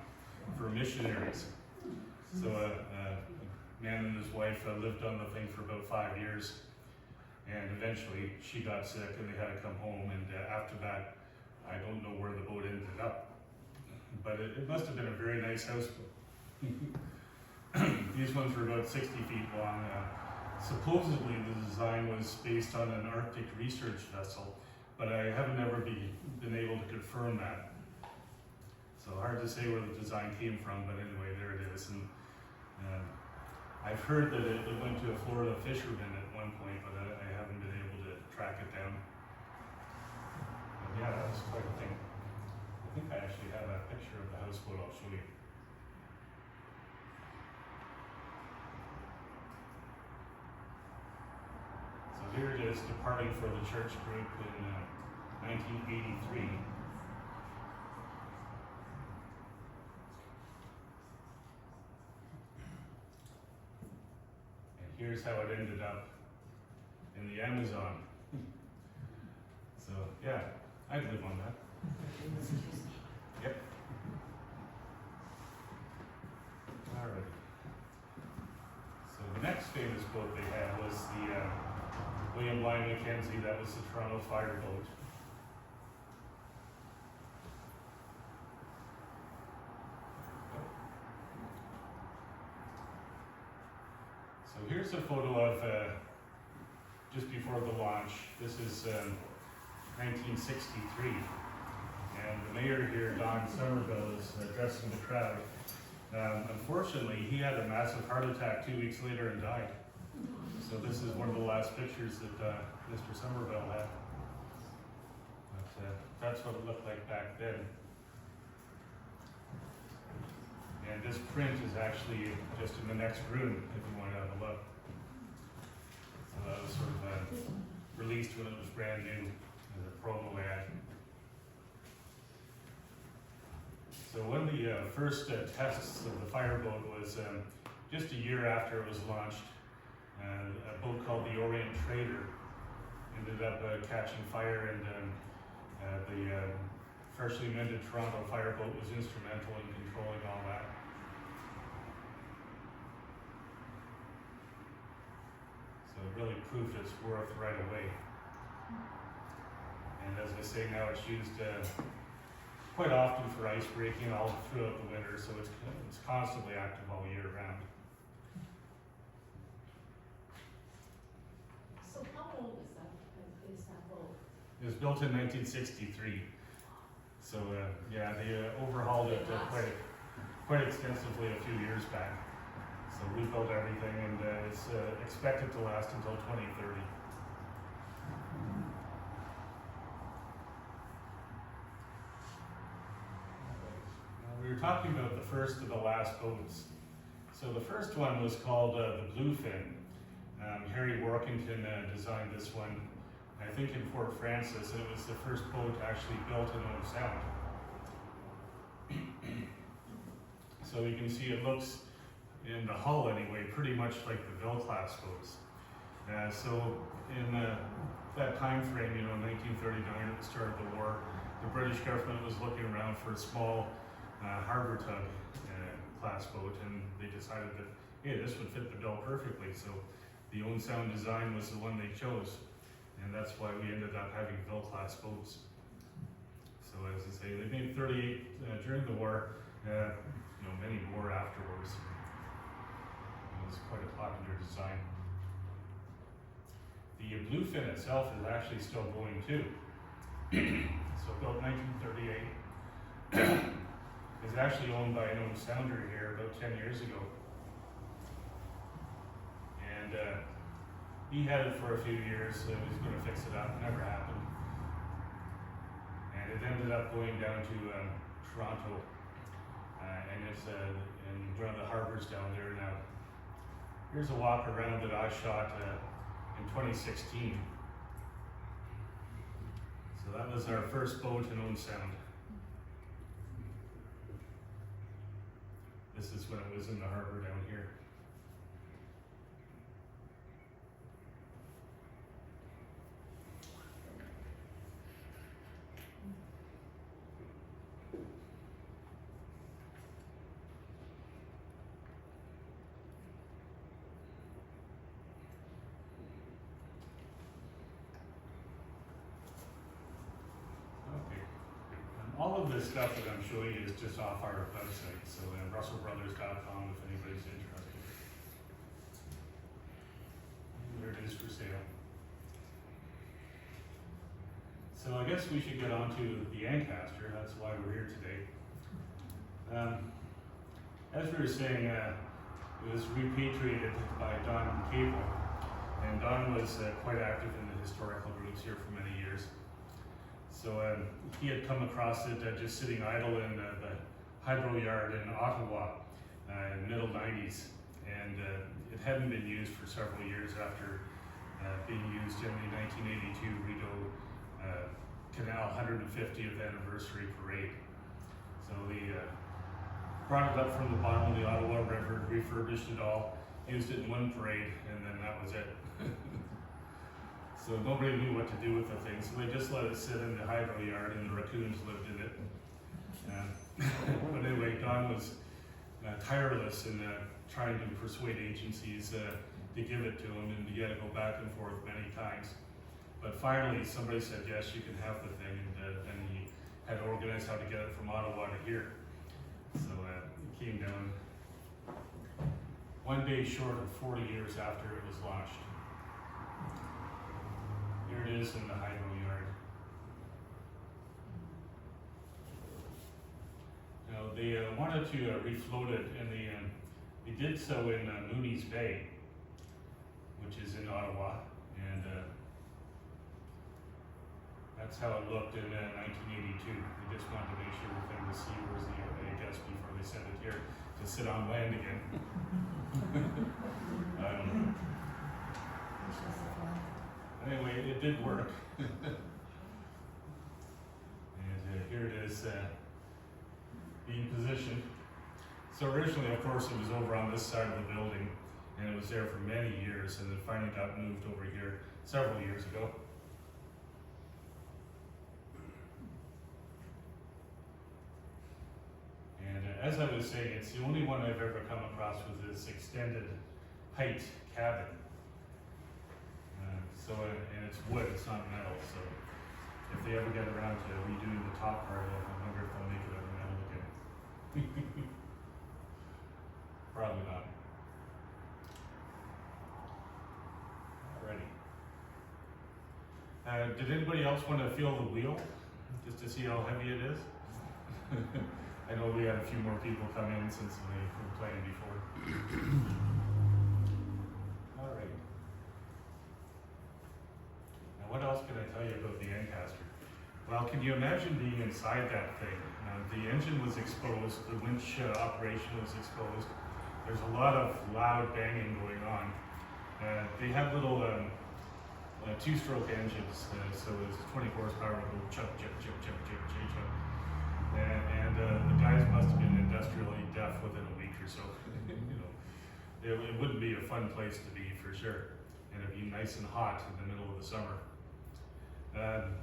S3: for missionaries. So a man and his wife lived on the thing for about 5 years. And eventually she got sick and they had to come home. And after that, I don't know where the boat ended up. But it must have been a very nice houseboat. These ones were about 60 feet long. Supposedly the design was based on an Arctic research vessel, but I haven't ever been able to confirm that. So hard to say where the design came from, but anyway, there it is. And I've heard that it went to a Florida fisherman at one point, but I haven't been able to track it down. But yeah, that was quite a thing. I think I actually have a picture of the houseboat I'll show you. So here it is, departing for the church group in 1983. And here's how it ended up in the Amazon. So yeah, I'd live on that. Yep. All right. So the next famous boat they had was the William Lyon Mackenzie. That was the Toronto fireboat. So here's a photo of just before the launch. This is 1963. And the mayor here, Don Somerville, is addressing the crowd. Unfortunately, he had a massive heart attack 2 weeks later and died. So this is one of the last pictures that Mr. Somerville had. But that's what it looked like back then. And this print is actually just in the next room if you want to have a look. So that was sort of released when it was brand new as a promo ad. So one of the first tests of the fireboat was just a year after it was launched. A boat called the Orient Trader ended up catching fire, and the freshly amended Toronto fireboat was instrumental in controlling all that. So it really proved its worth right away. And as I say now, it's used quite often for ice breaking all throughout the winter, so it's constantly active all year round.
S10: So how old is that boat?
S3: It was built in 1963. So yeah, they overhauled it quite extensively a few years back. So rebuilt everything, and it's expected to last until 2030. We were talking about the first of the last boats. So the first one was called the Bluefin. Harry Workington designed this one, I think in Fort Francis, and it was the first boat actually built in Owen Sound. So you can see it looks, in the hull anyway, pretty much like the Ville-class boats. So in that time frame, 1939 at the start of the war, the British government was looking around for a small harbor tug class boat, and they decided that, hey, this would fit the bill perfectly. So the Owen Sound design was the one they chose, and that's why we ended up having Ville-class boats. So as I say, they made 38 during the war, many more afterwards. It was quite a popular design. The Bluefin itself is actually still going too. So built 1938. It's actually owned by an Owen Sounder here about 10 years ago. And he had it for a few years, so he was going to fix it up. Never happened. And it ended up going down to Toronto. And it's in one of the harbors down there now. Here's a walk around that I shot in 2016. So that was our first boat in Owen Sound. This is when it was in the harbor down here. All of this stuff that I'm showing you is just off our website, so RussellBrothers.com if anybody's interested. There it is for sale. So I guess we should get on to the Ancaster. That's why we're here today. As we were saying, it was repatriated by Don Cable, and Don was quite active in the historical groups here for many years. So he had come across it just sitting idle in the hydro yard in Ottawa in the middle 90s, and it hadn't been used for several years after being used in the 1982 Rideau Canal 150th anniversary parade. So they brought it up from the bottom of the Ottawa River, refurbished it all, used it in one parade, and then that was it. So nobody knew what to do with the thing, so they just let it sit in the hydro yard, and the raccoons lived in it. But anyway, Don was tireless in trying to persuade agencies to give it to him, and he had to go back and forth many times. But finally, somebody said, yes, you can have the thing, and he had to organize how to get it from Ottawa to here. So it came down one day short of 40 years after it was launched. Here it is in the hydro yard. Now they wanted to refloat it, and they did so in Mooney's Bay, which is in Ottawa, and that's how it looked in 1982. They just wanted to make sure everything was seaworthy, I guess, before they sent it here to sit on land again. Anyway, it did work. And here it is being positioned. So originally, of course, it was over on this side of the building, and it was there for many years, and it finally got moved over here several years ago. And as I was saying, it's the only one I've ever come across with this extended height cabin. And it's wood, it's not metal, so if they ever get around to redoing the top part, I wonder if they'll make it out of metal again. Probably not. Alrighty. Did anybody else want to feel the wheel, just to see how heavy it is? I know we had a few more people come in since we were playing before. All right. Now, what else can I tell you about the Ancaster? Well, can you imagine being inside that thing? The engine was exposed, the winch operation was exposed. There's a lot of loud banging going on. They have little two-stroke engines, so it's 20 horsepower, go chug, chug, chug, chug, chug, chug, chug. And the guys must have been industrially deaf within a week or so. You know, it wouldn't be a fun place to be for sure, and it'd be nice and hot in the middle of the summer.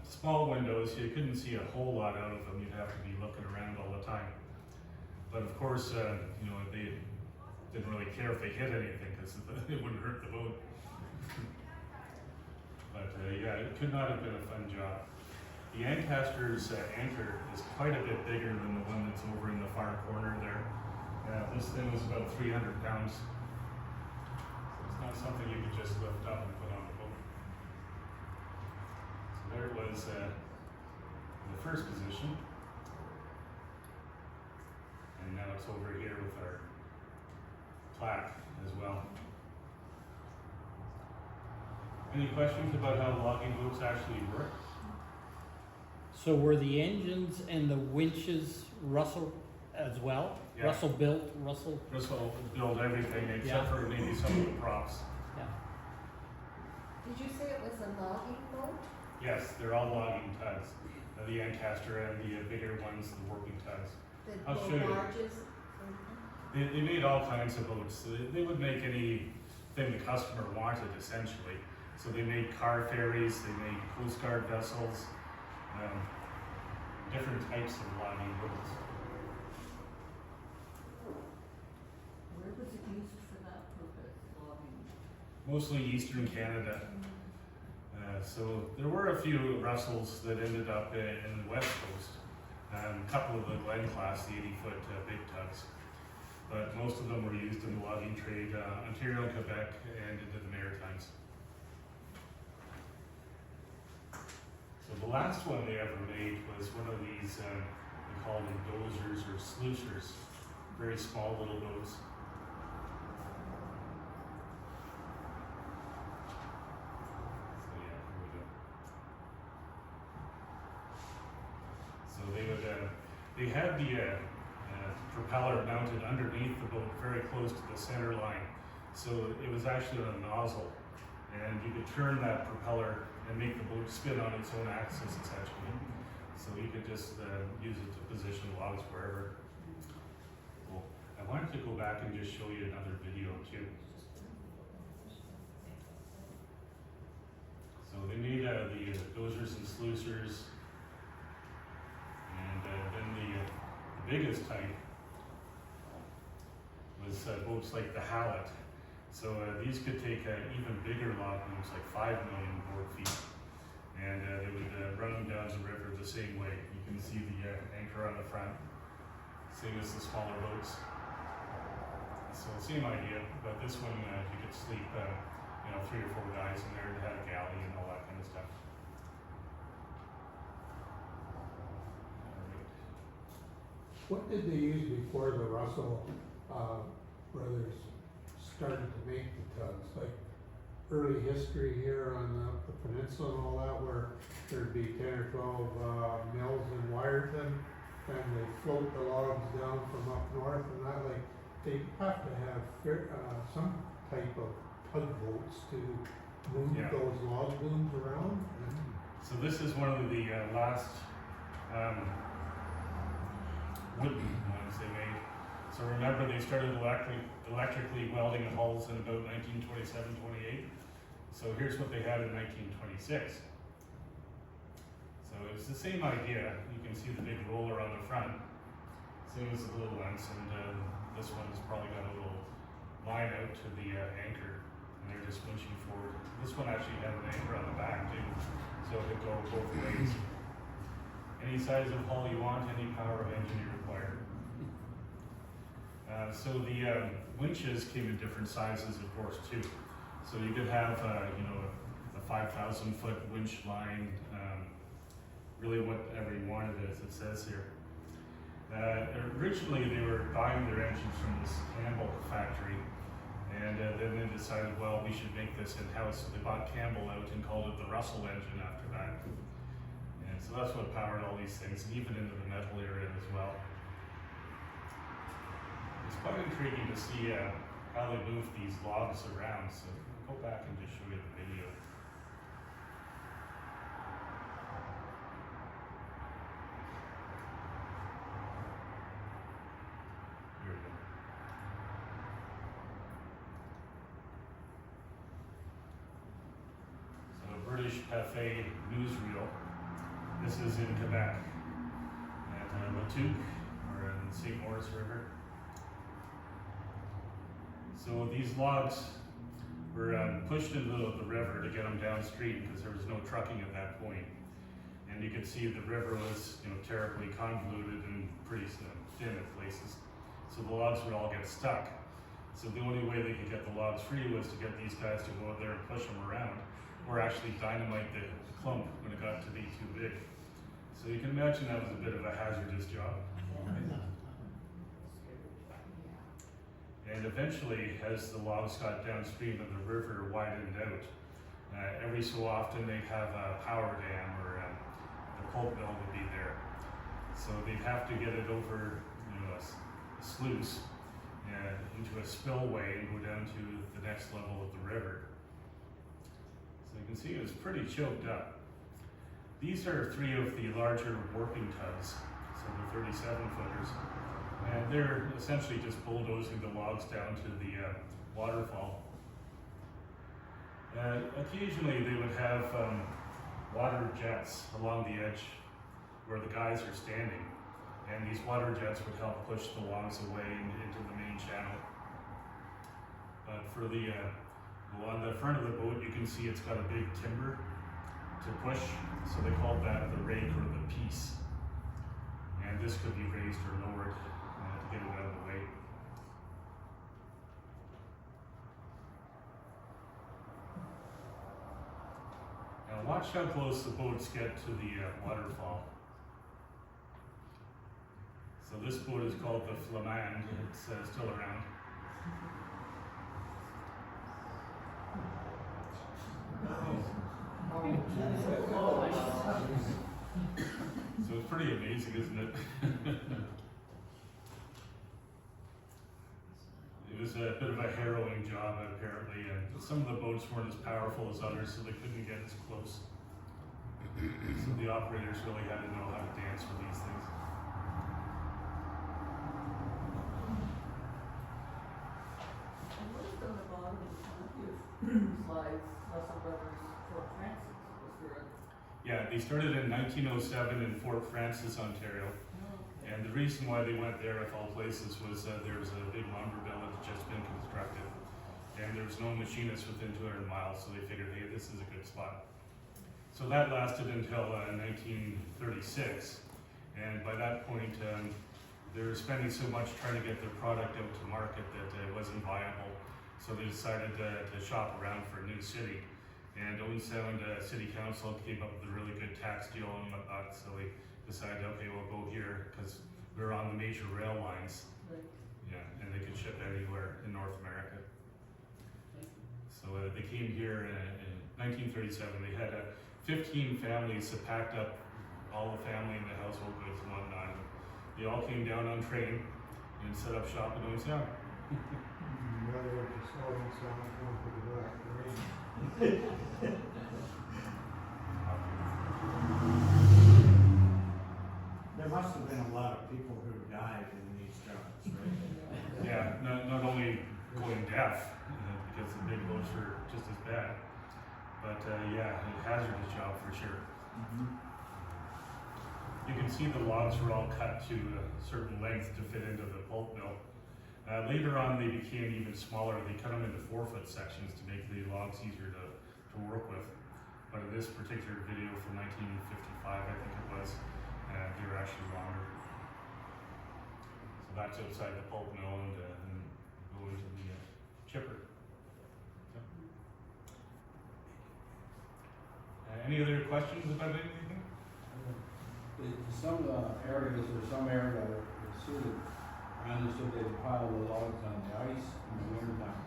S3: Small windows, you couldn't see a whole lot out of them. You'd have to be looking around all the time. But of course, you know, they didn't really care if they hit anything because it wouldn't hurt the boat. But yeah, it could not have been a fun job. The Ancaster's anchor is quite a bit bigger than the one that's over in the far corner there. This thing was about 300 pounds. So it's not something you could just lift up and put on the boat. So there it was in the first position. And now it's over here with our plaque as well. Any questions about how logging boats actually work?
S6: So were the engines and the winches Russell as well?
S3: Yeah.
S6: Russell built, Russell?
S3: Russel built everything except
S6: Yeah.
S3: for maybe some of the props.
S6: Yeah.
S1: Did you say it was a logging boat?
S3: Yes, they're all logging tugs. The Ancaster and the bigger ones, the working tugs.
S1: The
S3: I'll show you.
S1: barges?
S3: They made all kinds of boats. They would make anything the customer wanted, essentially. So they made car ferries, they made Coast Guard vessels, different types of logging boats.
S1: Where was it used for that purpose, logging?
S3: Mostly Eastern Canada. So there were a few Russells that ended up in the West Coast. A couple of the Glen class, the 80-foot big tugs. But most of them were used in the logging trade, Ontario, Quebec, and into the Maritimes. So the last one they ever made was one of these, they called them dozers or sluicers, very small little boats. So yeah, here we go. So they would, they had the propeller mounted underneath the boat, very close to the center line. So it was actually on a nozzle, and you could turn that propeller and make the boat spin on its own axis, essentially. So you could just use it to position logs wherever. Cool. I wanted to go back and just show you another video too. So they made the dozers and sluicers, and then the biggest type was boats like the Hallet. So these could take even bigger log boats, like 5 million board feet, and they would run them down the river the same way. You can see the anchor on the front, same as the smaller boats. So same idea, but this one you could sleep, you know, 3 or 4 guys in there. It had a galley and all that kind of stuff.
S2: What did they use before the Russel Brothers started to make the tugs? Like early history here on the peninsula and all that, where there'd be 10 or 12 mills and wire them, and they float the logs down from up north, and that, like, they have to have some type of tugboats to move
S3: Yeah.
S2: those log booms around.
S3: So this is one of the last wooden ones they made. So remember, they started electrically welding hulls in about 1927-28. So here's what they had in 1926. So it's the same idea. You can see the big roller on the front, same as the little ones, and this one's probably got a little line out to the anchor, and they're just winching forward. This one actually had an anchor on the back too, so it could go both ways. Any size of hull you want, any power of engine you require. So the winches came in different sizes, of course, too. So you could have, you know, a 5,000 foot winch line, really whatever you wanted, as it says here. Originally they were buying their engines from this Campbell factory, and then they decided, well, we should make this in-house, so they bought Campbell out and called it the Russel engine after that. And so that's what powered all these things, and even into the metal area as well. It's quite intriguing to see how they move these logs around, so I'll go back and just show you the video. Here we go. So a British Pathé newsreel. This is in Quebec, at Latuque, or in the St. Maurice River. So these logs were pushed into the river to get them downstream because there was no trucking at that point. And you could see the river was, terribly convoluted and pretty thin at places. So the logs would all get stuck. So the only way they could get the logs free was to get these guys to go out there and push them around, or actually dynamite the clump when it got to be too big. So you can imagine that was a bit of a hazardous job. And eventually, as the logs got downstream and the river widened out, every so often they'd have a power dam, or the pulp mill would be there. So they'd have to get it over a sluice into a spillway and go down to the next level of the river. So you can see it's pretty choked up. These are 3 of the larger warping tugs, so the 37-footers. And they're essentially just bulldozing the logs down to the waterfall. Occasionally they would have water jets along the edge where the guys are standing, and these water jets would help push the logs away into the main channel. But for on the front of the boat, you can see it's got a big timber to push, so they called that the rake or the piece. And this could be raised or lowered to get it out of the way. Now watch how close the boats get to the waterfall. So this boat is called the Flamand. It's still around. So it's pretty amazing, isn't it? It was a bit of a harrowing job, apparently, and some of the boats weren't as powerful as others, so they couldn't get as close. So the operators really had to know how to dance with these things.
S1: And what is on the bottom of your slides, Russel Brothers, Fort Francis? Was there a...
S3: Yeah, they started in 1907 in Fort Francis, Ontario. And the reason why they went there, of all places, was there was a big lumber mill that had just been constructed. And there was no machinists within 200 miles, so they figured, hey, this is a good spot. So that lasted until 1936. And by that point, they were spending so much trying to get their product out to market that it wasn't viable. So they decided to shop around for a new city. And Owen Sound City Council came up with a really good tax deal and whatnot, so they decided, okay, we'll go here because we're on the major rail lines.
S1: Right.
S3: Yeah, and they could ship anywhere in North America. So they came here in 1937. They had 15 families that packed up all the family and the household goods and whatnot. They all came down on train and set up shop in Owen Sound.
S9: Rather than just starting someone going for the back, right?
S7: There must have been a lot of people who died in these jobs, right?
S3: Yeah, not only going deaf, because the big boats were just as bad, but yeah, a hazardous job for sure. You can see the logs were all cut to a certain length to fit into the pulp mill. Later on, they became even smaller. They cut them into 4-foot sections to make the logs easier to work with. But in this particular video from 1955, I think it was, they were actually longer. So that's outside the pulp mill and go into the chipper. Yep. questions about anything?
S4: Some areas, or some area that are suited, I understood they pile the logs on the ice in the winter time.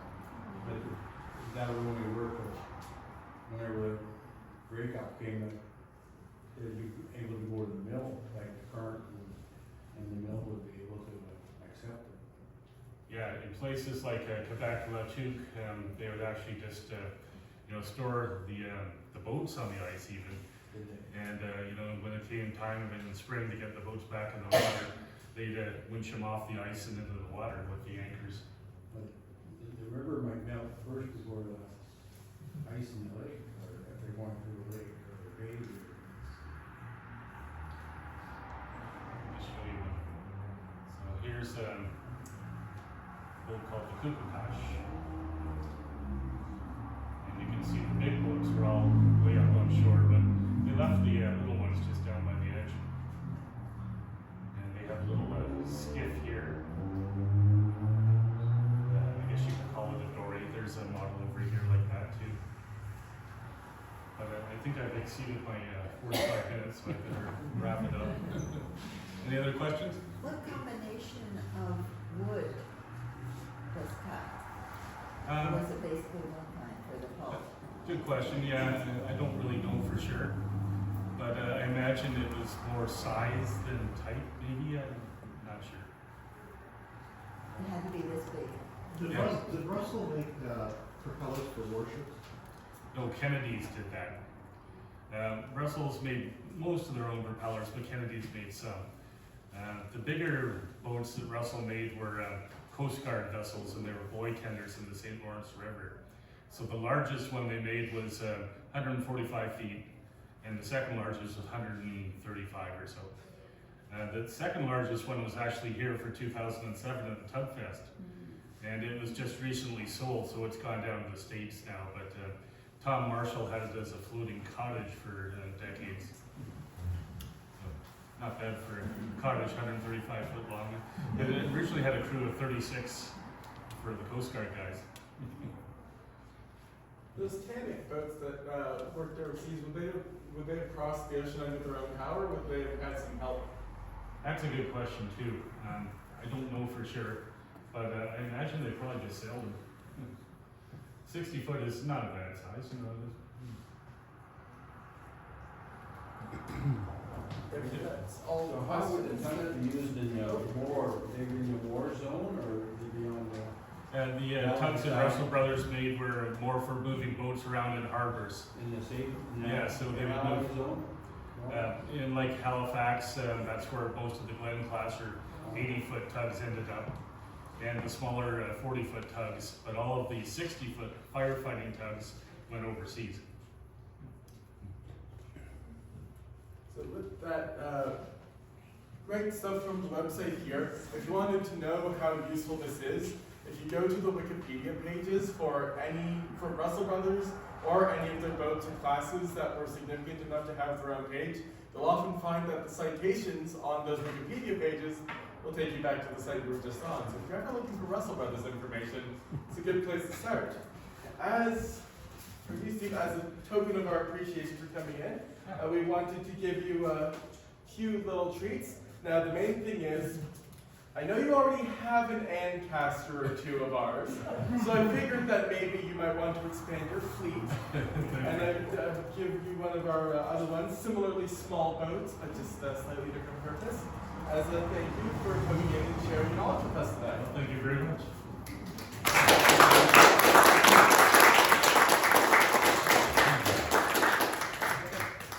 S4: But that would only work whenever the breakup came, that they'd be able to go to the mill, like the current, and the mill would be able to accept it.
S3: Yeah, in places like Quebec, La Tuque, they would actually just, store the boats on the ice even.
S4: Did they?
S3: And, when it came time in the spring to get the boats back in the water, they'd winch them off the ice and into the water with the anchors.
S4: But the river might melt first before the ice in the lake, or if they're going through the lake or the bay.
S3: I'll just show you one. So here's a boat called the Kookapash. And you can see the big boats are all way up on shore, but they left the little ones just down by the edge. And they have a little skiff here. I guess you could call it a dory. There's a model over here like that too. But I think I've exceeded my 45 minutes, so I better wrap it up. Any other questions?
S1: What combination of wood was cut? Or was it basically one kind for the pole?
S3: Good question. Yeah, I don't really know for sure, but I imagine it was more size than type. Maybe I'm not sure.
S1: It had to be this big.
S9: Did Russell make propellers for warships?
S3: No, Kennedy's did that. Russell's made most of their own propellers, but Kennedy's made some. The bigger boats that Russell made were Coast Guard vessels, and they were buoy tenders in the St. Lawrence River. So the largest one they made was 145 feet, and the second largest was 135 or so. The second largest one was actually here for 2007 at the Tug Fest, and it was just recently sold, so it's gone down to the States now. But Tom Marshall had it as a floating cottage for decades. So, not bad for a cottage, 135 foot long. It originally had a crew of 36 for the Coast Guard guys.
S5: Those tanning boats that worked overseas, would they have crossed the ocean under their own power, or would they have had some help?
S3: That's a good question too. I don't know for sure, but I imagine they probably just sailed them. 60 foot is not a bad size, you know.
S4: So how would the tugs be used in the war? Would they be in the war zone, or would they be on the?
S3: The tugs that Russel Brothers made were more for moving boats around in harbors.
S4: In the safe?
S3: Yeah, so they would move.
S4: Zone?
S3: In like Halifax, that's where most of the Glen class or 80-foot tugs ended up, and the smaller 40-foot tugs. But all of the 60-foot firefighting tugs went overseas.
S5: So with that great stuff from the website here, if you wanted to know how useful this is, if you go to the Wikipedia pages for Russel Brothers or any of their boats or classes that were significant enough to have their own page, you'll often find that the citations on those Wikipedia pages will take you back to the site you were just on. So if you're ever looking for Russel Brothers information, it's a good place to start. As a token of our appreciation for coming in, we wanted to give you a few little treats. Now the main thing is, I know you already have an Ancaster or two of ours, so I figured that maybe you might want to expand your fleet. And I'd give you one of our other ones, similarly small boats, but just a slightly different purpose, as a thank you for coming in and sharing knowledge with us today.
S3: Thank you very much.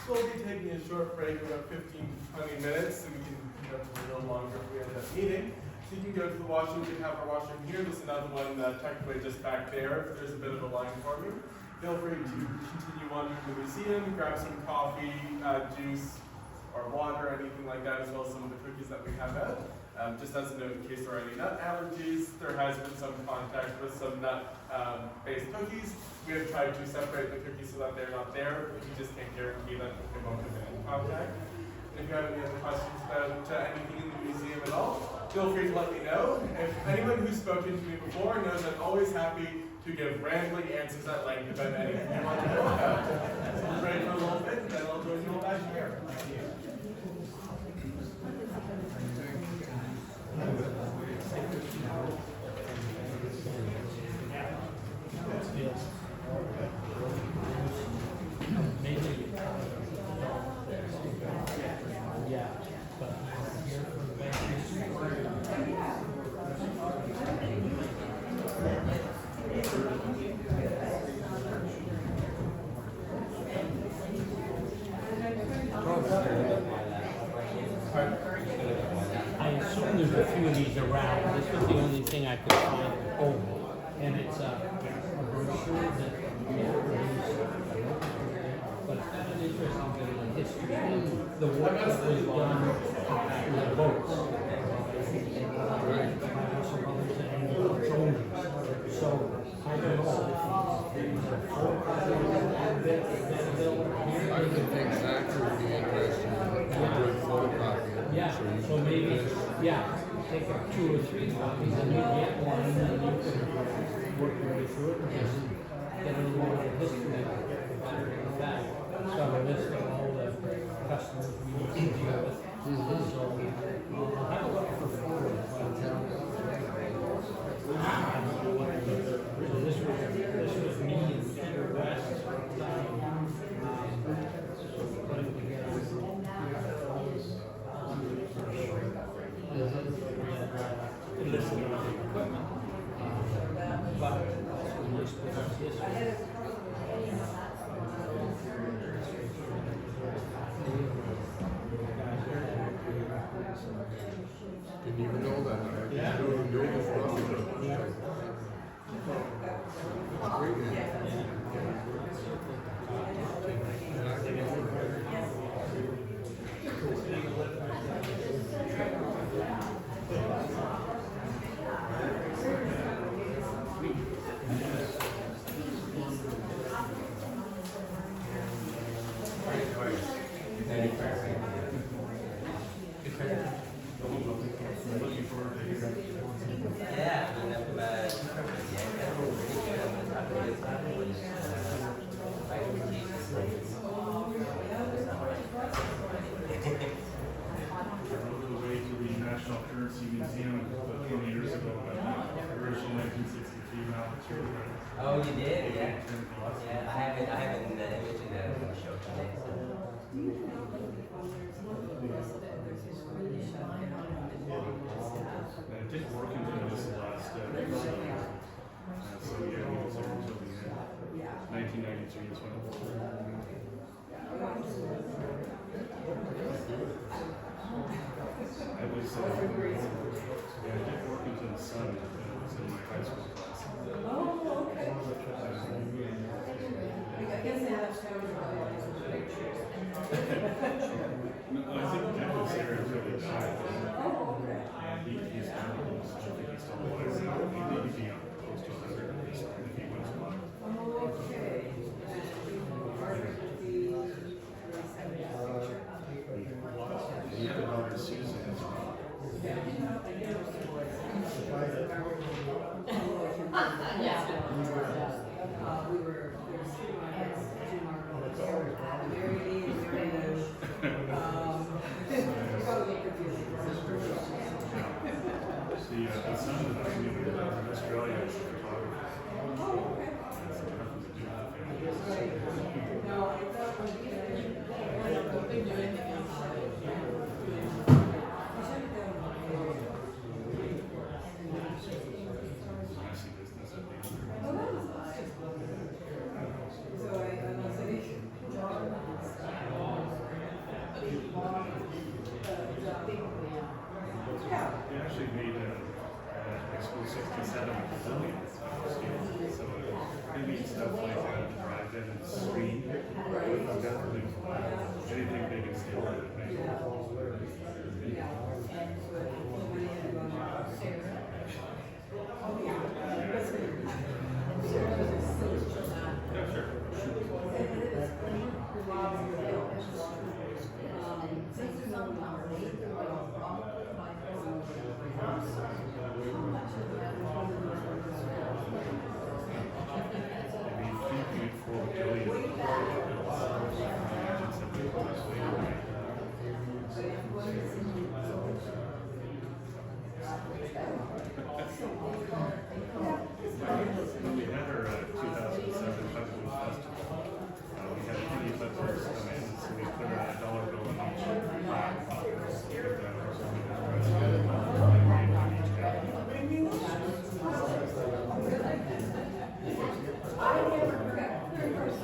S5: So we'll be taking a short break, about 15 to 20 minutes, and we can conduct a little longer if we end up needing. So you can go to the washroom. We have our washroom here. There's another one technically just back there. If there's a bit of a line for you, feel free to continue wandering the museum, grab some coffee, juice, or water, anything like that, as well as some of the cookies that we have out. Just as a note, in case there are any nut allergies, there has been some contact with some nut-based cookies. We have tried to separate the cookies so that they're not there, but you just can't guarantee that they won't come in contact. And if you have any other questions about anything in the museum at all, feel free to let me know. If anyone who's spoken to me before knows I'm always happy to give rambling answers at length about anything you want to know about. We're ready for a little bit, and then I'll join you all back here.
S6: Yeah, but here for the bank. I assume there's a few of these around. This was the only thing I could find. Oh, and it's a brochure that but it's got an interesting bit of history. The work that was done with the boats. Russel Brothers and Jones. So I don't know if these are
S10: I think the exactor would be interested in doing photocopying.
S6: yeah, so maybe, yeah, take up 2 or 3 copies and you get one and then you can work your way through it and just get a little more of the history of that. So a list of all the customers we need to deal with. So I'll have a look for photos. So this was me and Peter West putting together. Listed on the equipment, but this
S10: Didn't even know that.
S6: Yeah.
S10: I didn't know this Russel Brothers.
S6: Yeah.
S10: Great name.
S3: National Currency Museum about 20 years ago. Original 1963 now it's here.
S11: Oh, you did? Yeah. Yeah, I haven't mentioned that on the show today.
S3: And it didn't work until this last so yeah, he was there until the end. 1993 is when it was. I was, yeah, I did work until the sun, and it was in my high school class.
S1: Oh, okay. I guess they have
S3: No, I think Dick was there until he died.
S1: Oh, okay.
S3: And he's still, I think he's still alive. He'd be on close to 100 if he was alive.
S1: Okay.
S3: He had a daughter, Susan, as well.
S1: We were
S3: The son of the family in Australia is a photographer. That's what happens to do with the Messy business at the They actually made an exclusive 67 pavilion. So they made stuff like drive-in and screen. Anything they can steal out of it. Yeah, sure.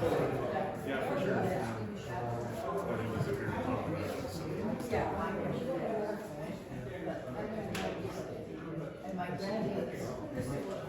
S3: Yeah, for sure. But it was a very comprehensive, so.
S1: And my grandkids,